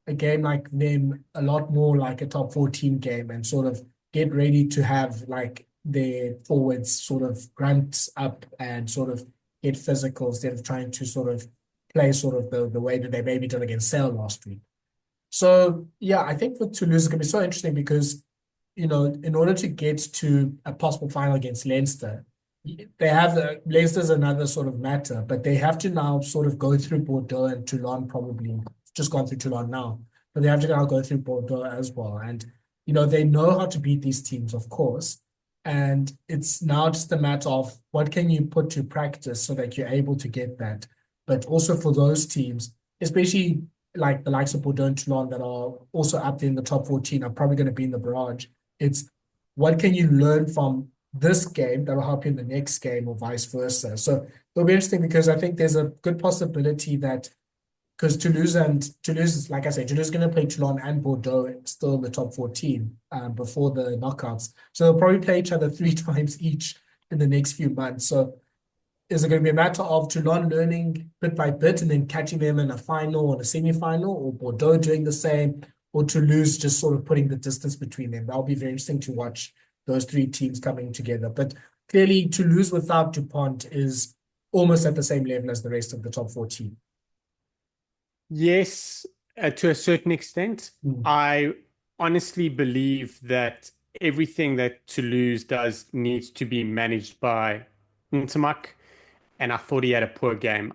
a game like them a lot more like a top 14 game and sort of get ready to have like their forwards sort of grunt up and sort of get physical instead of trying to sort of play sort of the way that they maybe did against Sale last week. So yeah, I think for Toulouse it's gonna be so interesting because in order to get to a possible final against Leinster, they have Leinster's another sort of matter, but they have to now sort of go through Bordeaux and Toulon probably just gone through Toulon now, but they have to now go through Bordeaux as well. And they know how to beat these teams, of course. And it's now just a matter of what can you put to practice so that you're able to get that. But also for those teams, especially like the likes of Bordeaux and Toulon that are also up there in the top 14, are probably going to be in the barrage. It's what can you learn from this game that will help you in the next game or vice versa. So it'll be interesting because I think there's a good possibility that because Toulouse, like I said, Toulouse is going to play Toulon and Bordeaux still in the top 14 before the knockouts. So they'll probably play each other three times each in the next few months. So is it going to be a matter of Toulon learning bit by bit and then catching them in a final or a semi-final, or Bordeaux doing the same, or Toulouse just sort of putting the distance between them? That'll be very interesting to watch those three teams coming together. But clearly, Toulouse without Dupont is almost at the same level as the rest of the top 14. Yes, to a certain extent. Mm. I honestly believe that everything that Toulouse does needs to be managed by Ntamak, and I thought he had a poor game.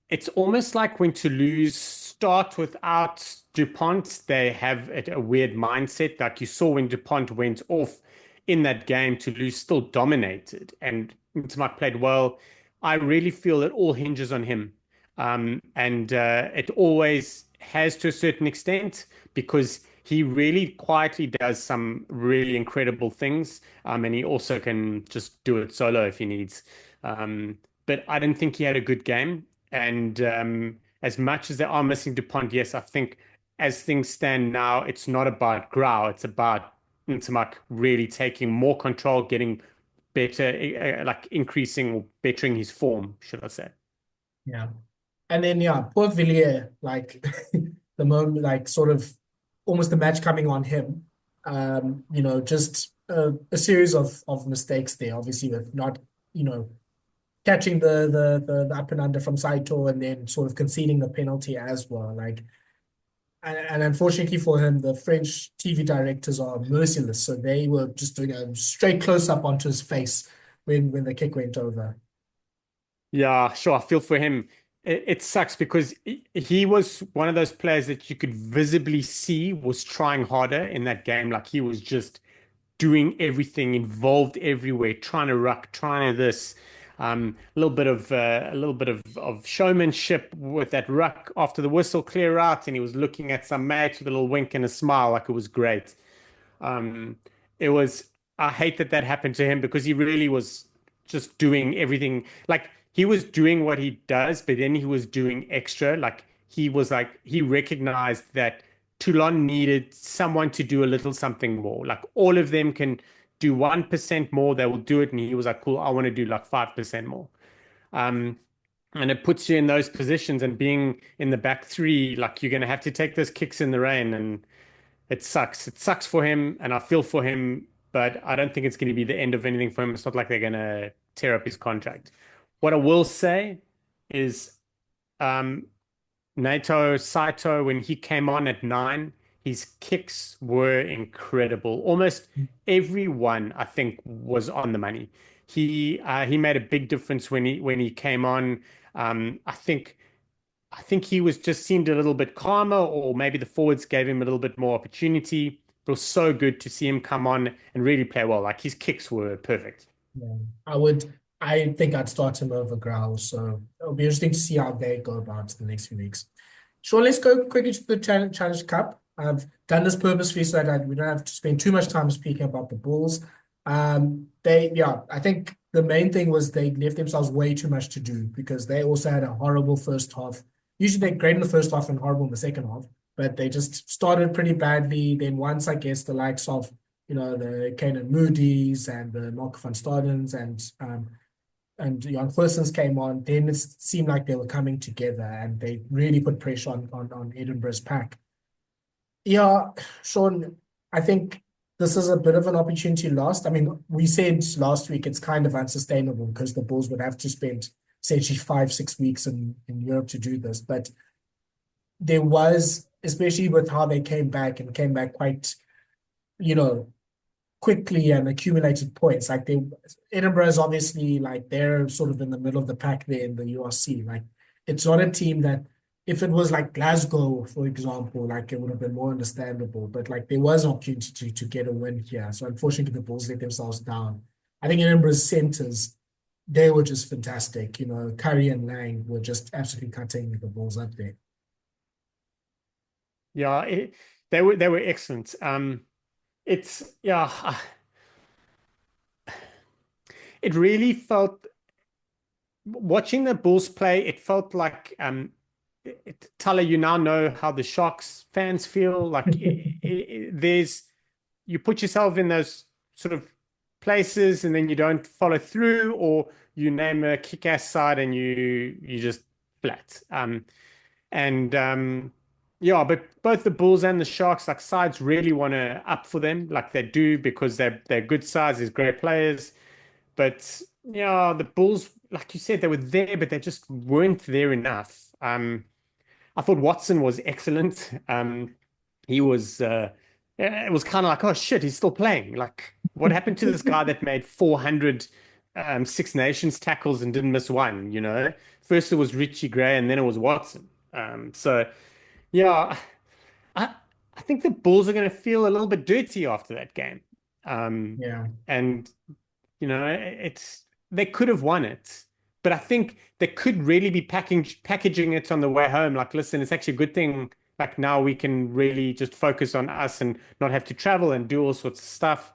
It's almost like when Toulouse start without Dupont, they have a weird mindset. Like you saw when Dupont went off in that game, Toulouse still dominated, and Ntamak played well. I really feel it all hinges on him. And it always has to a certain extent because he really quietly does some really incredible things. And he also can just do it solo if he needs. But I didn't think he had a good game. And as much as they are missing Dupont, yes, I think as things stand now, it's not about Grau. It's about Ntamak really taking more control, getting better, like increasing or bettering his form, should I say. Yeah. And then yeah, poor Villiers, like the moment, like sort of almost the match coming on him. Just a series of mistakes there, obviously with not, catching the up and under from Saito and then sort of conceding the penalty as well. Like and unfortunately for him, the French TV directors are merciless. So they were just doing a straight close up onto his face when the kick went over. Yeah, sure. I feel for him. It sucks because he was one of those players that you could visibly see was trying harder in that game. Like he was just doing everything, involved everywhere, trying to ruck, trying to this. A little bit of showmanship with that ruck after the whistle clear out, and he was looking at some mates with a little wink and a smile, like it was great. Um, it was, I hate that that happened to him because he really was just doing everything. Like he was doing what he does, but then he was doing extra. Like he recognized that Toulon needed someone to do a little something more. Like all of them can do 1% more, they will do it. And he was like, cool, I want to do like 5% more. Um, and it puts you in those positions and being in the back three, like you're going to have to take those kicks in the rain and it sucks. It sucks for him, and I feel for him, but I don't think it's going to be the end of anything for him. It's not like they're going to tear up his contract. What I will say is, um, Naito Saito, when he came on at 9, his kicks were incredible. Almost everyone, I think, was on the money. He made a big difference when he came on. I think I think he was just seemed a little bit calmer, or maybe the forwards gave him a little bit more opportunity. It was so good to see him come on and really play well. Like his kicks were perfect. Yeah. I think I'd start him over Growl. So it'll be interesting to see how they go about the next few weeks. Sure, let's go quickly to the Challenge Cup. I've done this purposefully so that we don't have to spend too much time speaking about the Bulls. Yeah, I think the main thing was they left themselves way too much to do because they also had a horrible first half. Usually they're great in the first half and horrible in the second half, but they just started pretty badly. Then once I guess the likes of the Kanan Moody's and the Mark van Stadens and Jan Goossens came on, then it seemed like they were coming together and they really put pressure on Edinburgh's pack. Yeah, Shaun, I think this is a bit of an opportunity lost. I mean, we said last week it's kind of unsustainable because the Bulls would have to spend essentially 5, 6 weeks in Europe to do this. But there was, especially with how they came back and came back quite, you know, quickly and accumulated points. Like Edinburgh is obviously like they're sort of in the middle of the pack there in the URC. Like it's not a team that if it was like Glasgow, for example, like it would have been more understandable. But like there was an opportunity to get a win here. So unfortunately the Bulls let themselves down. I think Edinburgh's centers, they were just fantastic. Curry and Lang were just absolutely cutting the Bulls up there. Yeah, they were excellent. It's yeah, it really felt watching the Bulls play. It felt like Thala, you now know how the Sharks fans feel. Like you put yourself in those sort of places and then you don't follow through, or you name a kick-ass side and you just flat. And yeah, but both the Bulls and the Sharks, like sides really want to up for them, like they do because they're good sides, there's great players. But yeah, the Bulls, like you said, they were there, but they just weren't there enough. I thought Watson was excellent. He was it was kind of like, oh shit, he's still playing. Like, what happened to this guy that made 400 Six Nations tackles and didn't miss one, you know? First it was Richie Gray and then it was Watson. So yeah, I I think the Bulls are going to feel a little bit dirty after that game. Um, Yeah. and it's they could have won it, but I think they could really be packaging it on the way home. Like, listen, it's actually a good thing. Like now we can really just focus on us and not have to travel and do all sorts of stuff.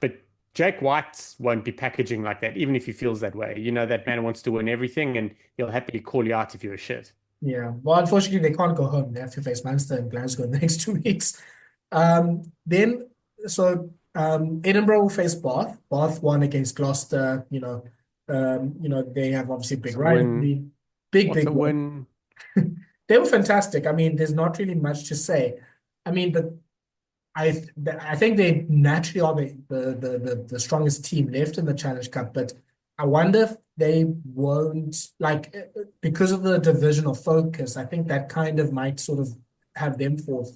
But Jake White won't be packaging like that, even if he feels that way. You know, that man wants to win everything, and he'll happily call you out if you're a shit. Yeah. Well, unfortunately, they can't go home. They have to face Munster and Glasgow in the next 2 weeks. Then, Edinburgh will face Bath. Bath won against Gloucester. They have obviously a It's big a win. rivalry, big, What's big a win. win? They were fantastic. I mean, there's not really much to say. I mean, I think they naturally are the strongest team left in the Challenge Cup, but I wonder if they won't like because of the divisional focus. I think that kind of might sort of have them fall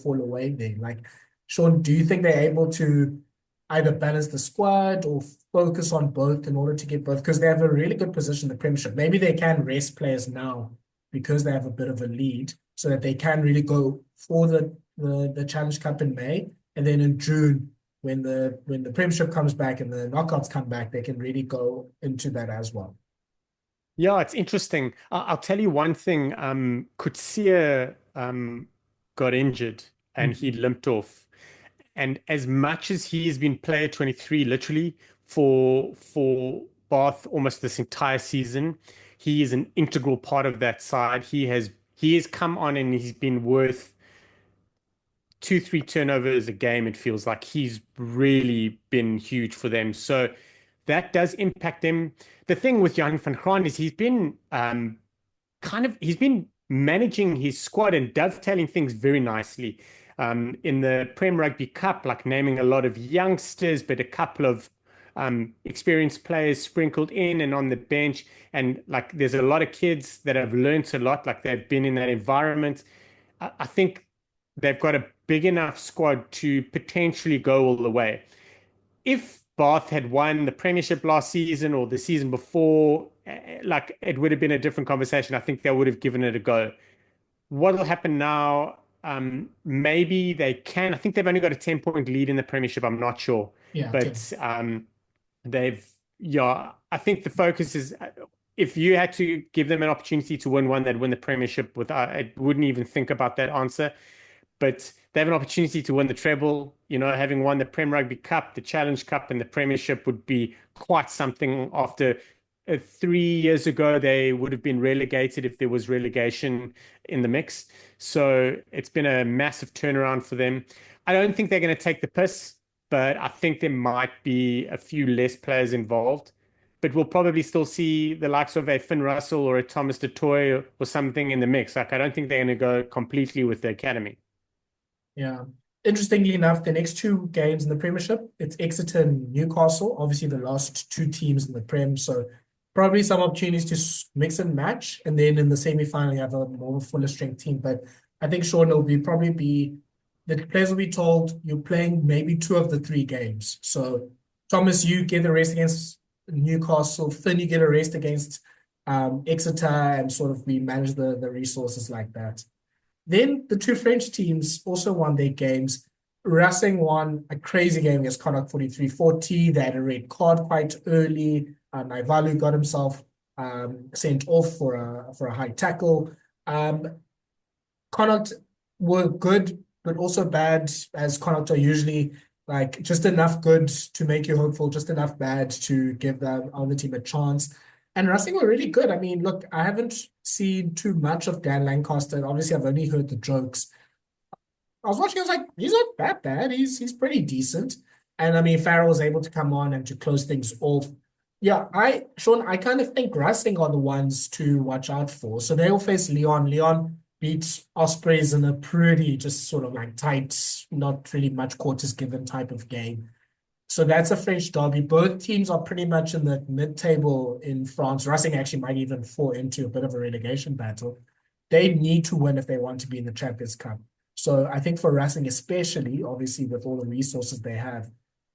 away there. Like, Shaun, do you think they're able to either balance the squad or focus on both in order to get both? Because they have a really good position in the Premiership. Maybe they can rest players now because they have a bit of a lead, so that they can really go for the Challenge Cup in May, and then in June, when the Premiership comes back and the knockouts come back, they can really go into that as well. Yeah, it's interesting. I'll tell you one thing. Coetzee got injured and he Mhm. limped off. And as much as he has been player 23, literally for Bath almost this entire season, he is an integral part of that side. He has come on and he's been worth two, three turnovers a game. It feels like he's really been huge for them. So that does impact them. The thing with Jan van Graan is he's been managing his squad and dovetailing things very nicely. In the Prem Rugby Cup, like naming a lot of youngsters, but a couple of experienced players sprinkled in and on the bench. And like there's a lot of kids that have learned a lot, like they've been in that environment. I think they've got a big enough squad to potentially go all the way. If Bath had won the Premiership last season or the season before, like it would have been a different conversation. I think they would have given it a go. What will happen now? Maybe they can. I think they've only got a 10-point lead in the Premiership. I'm not sure, Yeah, Tim. but they've yeah. I think the focus is if you had to give them an opportunity to win one, they'd win the Premiership. I wouldn't even think about that answer. But they have an opportunity to win the treble. You know, having won the Prem Rugby Cup, the Challenge Cup, and the Premiership would be quite something. After 3 years ago, they would have been relegated if there was relegation in the mix. So it's been a massive turnaround for them. I don't think they're going to take the piss, but I think there might be a few less players involved. But we'll probably still see the likes of a Finn Russell or a Thomas du Toit or something in the mix. Like I don't think they're going to go completely with the academy. Yeah. Interestingly enough, the next two games in the Premiership, it's Exeter and Newcastle, obviously the last two teams in the Prem. So probably some opportunities to mix and match. And then in the semi-final, you have a more fuller strength team. But I think Sean will probably be the players will be told you're playing maybe two of the three games. So Thomas, you get the rest against Newcastle. Finn, you get a rest against Exeter, and sort of we manage the resources like that. Then the two French teams also won their games. Racing won a crazy game against Connacht 43-40. They had a red card quite early. Naivalu got himself sent off for a high tackle. Connacht were good, but also bad, as Connacht are usually, like just enough good to make you hopeful, just enough bad to give the other team a chance. And Racing were really good. I mean, look, I haven't seen too much of Dan Lancaster. Obviously, I've only heard the jokes. I was watching, I was like, he's not that bad. He's pretty decent. And I mean, Farrell was able to come on and to close things off. Yeah, Sean, I kind of think Racing are the ones to watch out for. So they'll face Leon. Leon beat Ospreys in a pretty just sort of like tight, not really much quarters given type of game. So that's a French derby. Both teams are pretty much in the mid-table in France. Racing actually might even fall into a bit of a relegation battle. They need to win if they want to be in the Champions Cup. So I think for Racing especially, obviously with all the resources they have,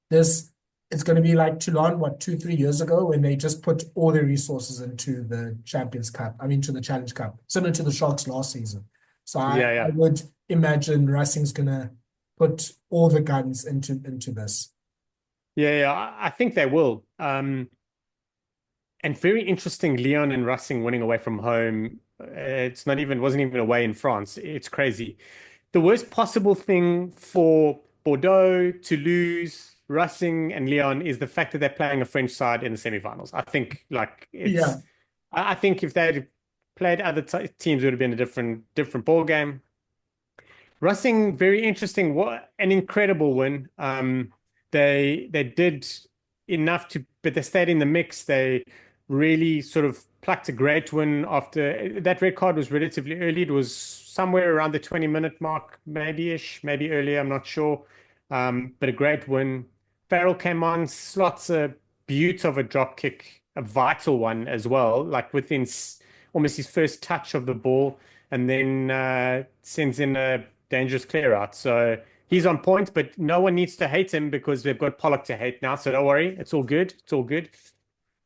this it's going to be like Toulon, 2-3 years ago, when they just put all their resources into the Champions Cup. I mean, to the Challenge Cup, similar to the Sharks last season. So I would imagine Racing's going to put all the guns into this. Yeah, I think they will. And very interesting, Lyon and Racing winning away from home. Wasn't even away in France. It's crazy. The worst possible thing for Bordeaux, Toulouse, Racing, and Lyon is the fact that they're playing a French side in the semifinals. I think Yeah. I think if they'd played other teams, it would have been a different ball game. Racing, very interesting. What an incredible win. They did enough but they stayed in the mix. They really sort of plucked a great win after that red card was relatively early. It was somewhere around the 20-minute mark, maybe earlier, I'm not sure. But a great win. Farrell came on, slots a beaut of a drop kick, a vital one as well, like within almost his first touch of the ball, and then sends in a dangerous clear out. So he's on point, but no one needs to hate him because they've got Pollock to hate now. So don't worry, it's all good. It's all good.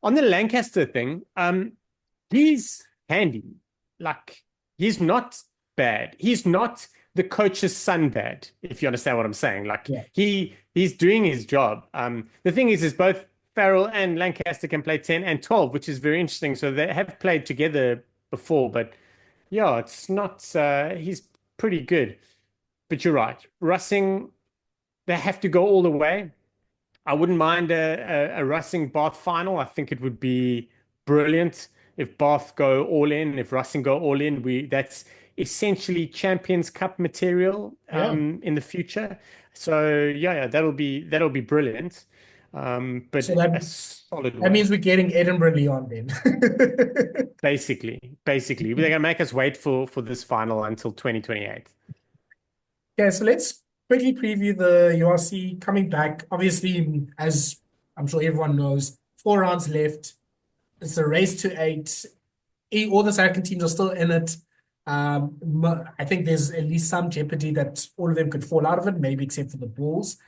On the Lancaster thing, he's handy. Like he's not bad. He's not the coach's son bad, if you understand what I'm saying. Like he's doing his job. The thing is both Farrell and Lancaster can play 10 and 12, which is very interesting. So they have played together before, but yeah, it's not he's pretty good. But you're right. Racing, they have to go all the way. I wouldn't mind a Racing Bath final. I think it would be brilliant if Bath go all in, if Racing go all in. That's essentially Champions Cup material in the future. So yeah, that'll be brilliant. But So a solid that one. means we're getting Edinburgh Leon then. Basically, they're gonna make us wait for this final until 2028. Okay, so let's quickly preview the URC coming back. Obviously, as I'm sure everyone knows, 4 rounds left. It's a race to 8. All the South African teams are still in it. I think there's at least some jeopardy that all of them could fall out of it, maybe except for the Bulls.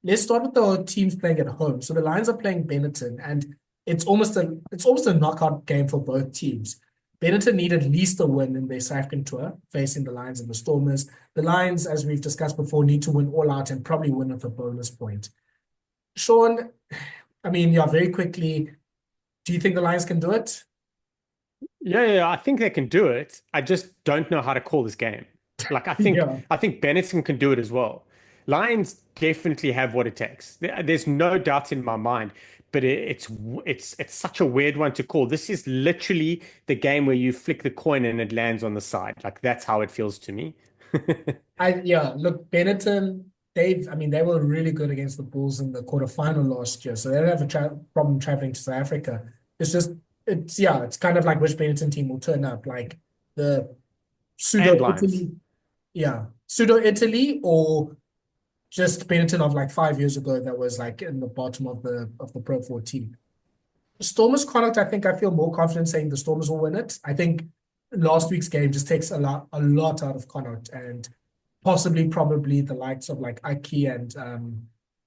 let's start with the teams playing at home. So the Lions are playing Benetton, and it's almost a knockout game for both teams. Benetton need at least a win in their South African tour, facing the Lions and the Stormers. The Lions, as we've discussed before, need to win all out and probably win with a bonus point. Shaun, I mean, yeah, very quickly, do you think the Lions can do it? Yeah, I think they can do it. I just don't know how to call this game. Like Yeah. I think Benetton can do it as well. Lions definitely have what it takes. There's no doubt in my mind, but it's such a weird one to call. This is literally the game where you flick the coin and it lands on the side. Like that's how it feels to me. Yeah, look, Benetton, I mean, they were really good against the Bulls in the quarterfinal last year, so they don't have a problem traveling to South Africa. It's just, yeah, it's kind of like which Benetton team will turn up, like the And pseudo Lions. Italy, yeah, pseudo Italy, or just Benetton of like 5 years ago that was like in the bottom of the Pro 14. Stormers Connacht, I think I feel more confident saying the Stormers will win it. I think last week's game just takes a lot out of Connacht, and possibly probably the likes of like Aki and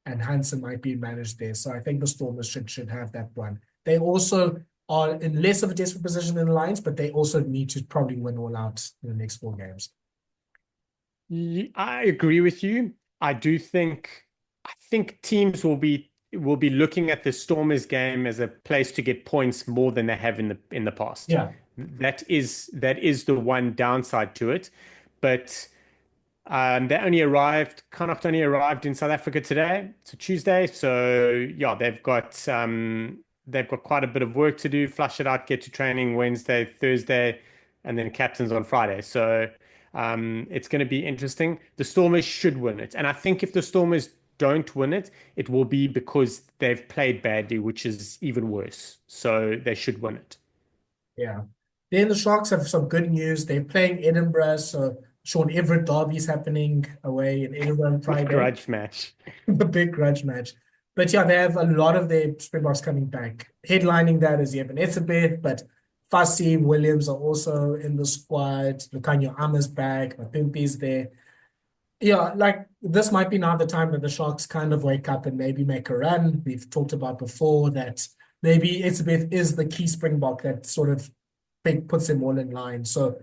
Hansen might be managed there. So I think the Stormers should have that one. They also are in less of a desperate position than the Lions, but they also need to probably win all out in the next 4 games. I agree with you. I think teams will be looking at the Stormers game as a place to get points more than they have in the past. Yeah. That is the one downside to it. But Connacht only arrived in South Africa today. It's a Tuesday. So yeah, they've got quite a bit of work to do, flush it out, get to training Wednesday, Thursday, and then captains on Friday. So it's going to be interesting. The Stormers should win it. And I think if the Stormers don't win it, it will be because they've played badly, which is even worse. So they should win it. Yeah. Then the Sharks have some good news. They're playing Edinburgh, so Sean Everett Derby is happening away in Edinburgh on Big Friday. grudge match. The big grudge match. But yeah, they have a lot of their Springboks coming back. Headlining that is Eben Etzebeth, but Fassi Williams are also in the squad. Lucanio Ama's back, Mapimpi's there. Yeah, like this might be now the time that the Sharks kind of wake up and maybe make a run. We've talked about before that maybe Etzebeth is the key Springbok that sort of puts them all in line. So,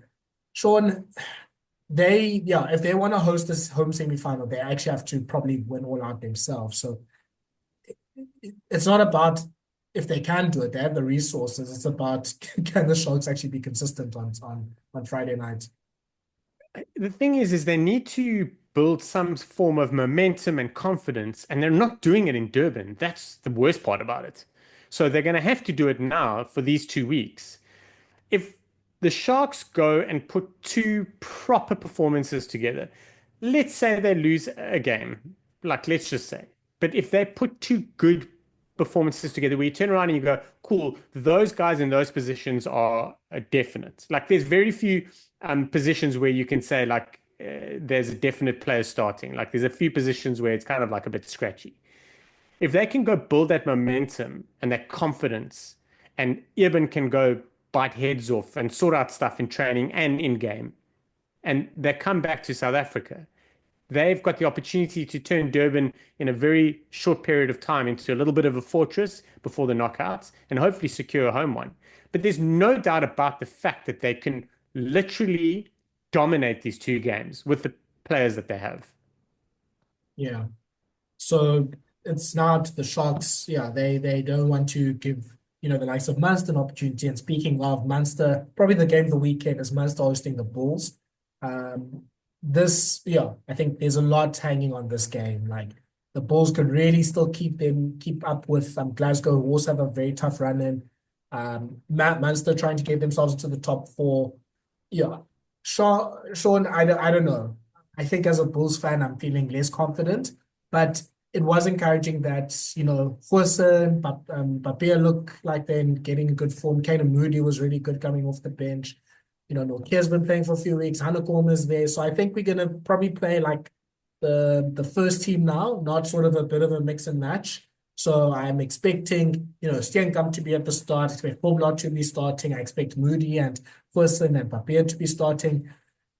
Sean, if they want to host this home semi-final, they actually have to probably win all out themselves. So it's not about if they can do it, they have the resources. It's about can the Sharks actually be consistent on Friday night. The thing is they need to build some form of momentum and confidence, and they're not doing it in Durban. That's the worst part about it. So they're going to have to do it now for these 2 weeks. If the Sharks go and put two proper performances together, let's say they lose a game, like let's just say, but if they put two good performances together where you turn around and you go, cool, those guys in those positions are a definite. Like there's very few positions where you can say like there's a definite player starting. Like there's a few positions where it's kind of like a bit scratchy. If they can go build that momentum and that confidence, and Eben can go bite heads off and sort out stuff in training and in game, and they come back to South Africa, they've got the opportunity to turn Durban in a very short period of time into a little bit of a fortress before the knockouts and hopefully secure a home one. But there's no doubt about the fact that they can literally dominate these two games with the players that they have. Yeah. So it's not the Sharks. Yeah, they don't want to give, the likes of Munster an opportunity. And speaking of Munster, probably the game of the weekend is Munster hosting the Bulls. Um, I think there's a lot hanging on this game. Like the Bulls could really still keep up with Glasgow, who also have a very tough run in. Munster trying to get themselves into the top four. Yeah, Sean, I don't know. I think as a Bulls fan, I'm feeling less confident, but it was encouraging that, Goosen, Papia look like they're getting a good form. Kanan Moody was really good coming off the bench. Northampton's been playing for a few weeks. Hanekom is there. So I think we're going to probably play like the first team now, not sort of a bit of a mix and match. So I'm expecting, Steenkamp to be at the start. I expect Hobart to be starting. I expect Moody and Goosen and Papia to be starting.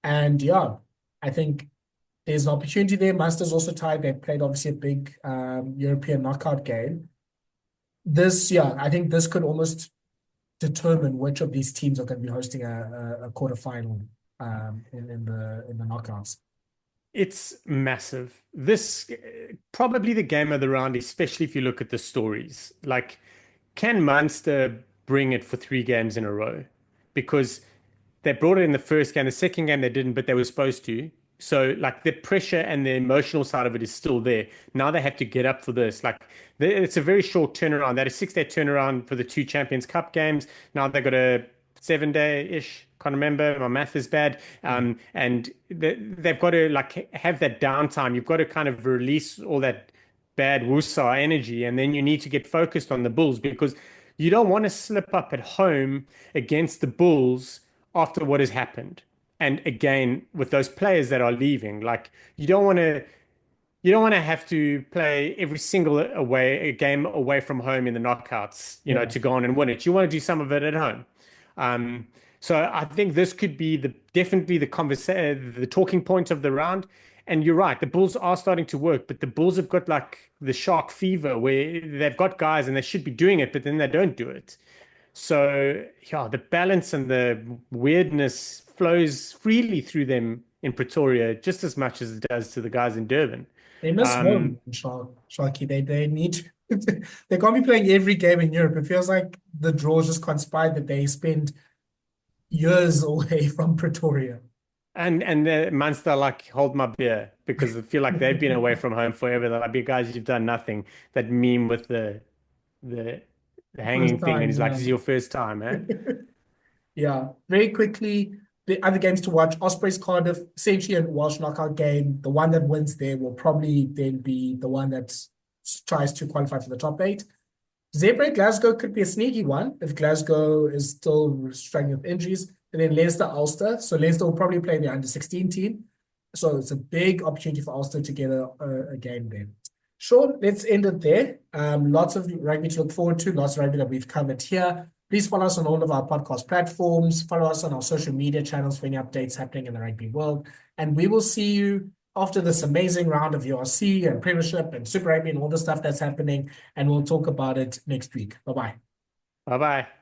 And yeah, I think there's an opportunity there. Munster's also tied. They played obviously a big European knockout game. I think this could almost determine which of these teams are going to be hosting a quarterfinal in the knockouts. It's massive. This probably the game of the round, especially if you look at the stories. Like, can Munster bring it for 3 games in a row? Because they brought it in the first game. The second game they didn't, but they were supposed to. So, like, the pressure and the emotional side of it is still there. Now they have to get up for this. Like, it's a very short turnaround. They had a 6-day turnaround for the 2 Champions Cup games. Now they've got a 7-day-ish. Can't remember. My math is bad. And they've got to like have that downtime. You've got to kind of release all that bad wusa energy, and then you need to get focused on the Bulls because you don't want to slip up at home against the Bulls after what has happened. And again, with those players that are leaving, like you don't want to have to play every single game away from home in the knockouts, to go on and win it. You want to do some of it at home. So I think this could be definitely the talking point of the round. And you're right, the Bulls are starting to work, but the Bulls have got like the shark fever where they've got guys and they should be doing it, but then they don't do it. So yeah, the balance and the weirdness flows freely through them in Pretoria just as much as it does to the guys in Durban. They miss home, Sharky. They need they can't be playing every game in Europe. It feels like the draws just conspired that they spend years away from Pretoria. And the Munster like hold my beer because I feel like they've been away from home forever. They're like, guys, you've done nothing. That meme with the hanging thing, and he's like, "This is your first time, eh?" Yeah. Very quickly, the other games to watch: Ospreys Cardiff, essentially a Welsh knockout game. The one that wins there will probably then be the one that tries to qualify for the top 8. Zebra Glasgow could be a sneaky one if Glasgow is still struggling with injuries. And then Leinster Ulster. So Leinster will probably play the under-16 team. So it's a big opportunity for Ulster to get a game there. Shaun, let's end it there. Lots of rugby to look forward to, lots of rugby that we've covered here. Please follow us on all of our podcast platforms. Follow us on our social media channels for any updates happening in the rugby world. And we will see you after this amazing round of URC and Premiership and Super Rugby and all the stuff that's happening. And we'll talk about it next week. Bye-bye. Bye-bye.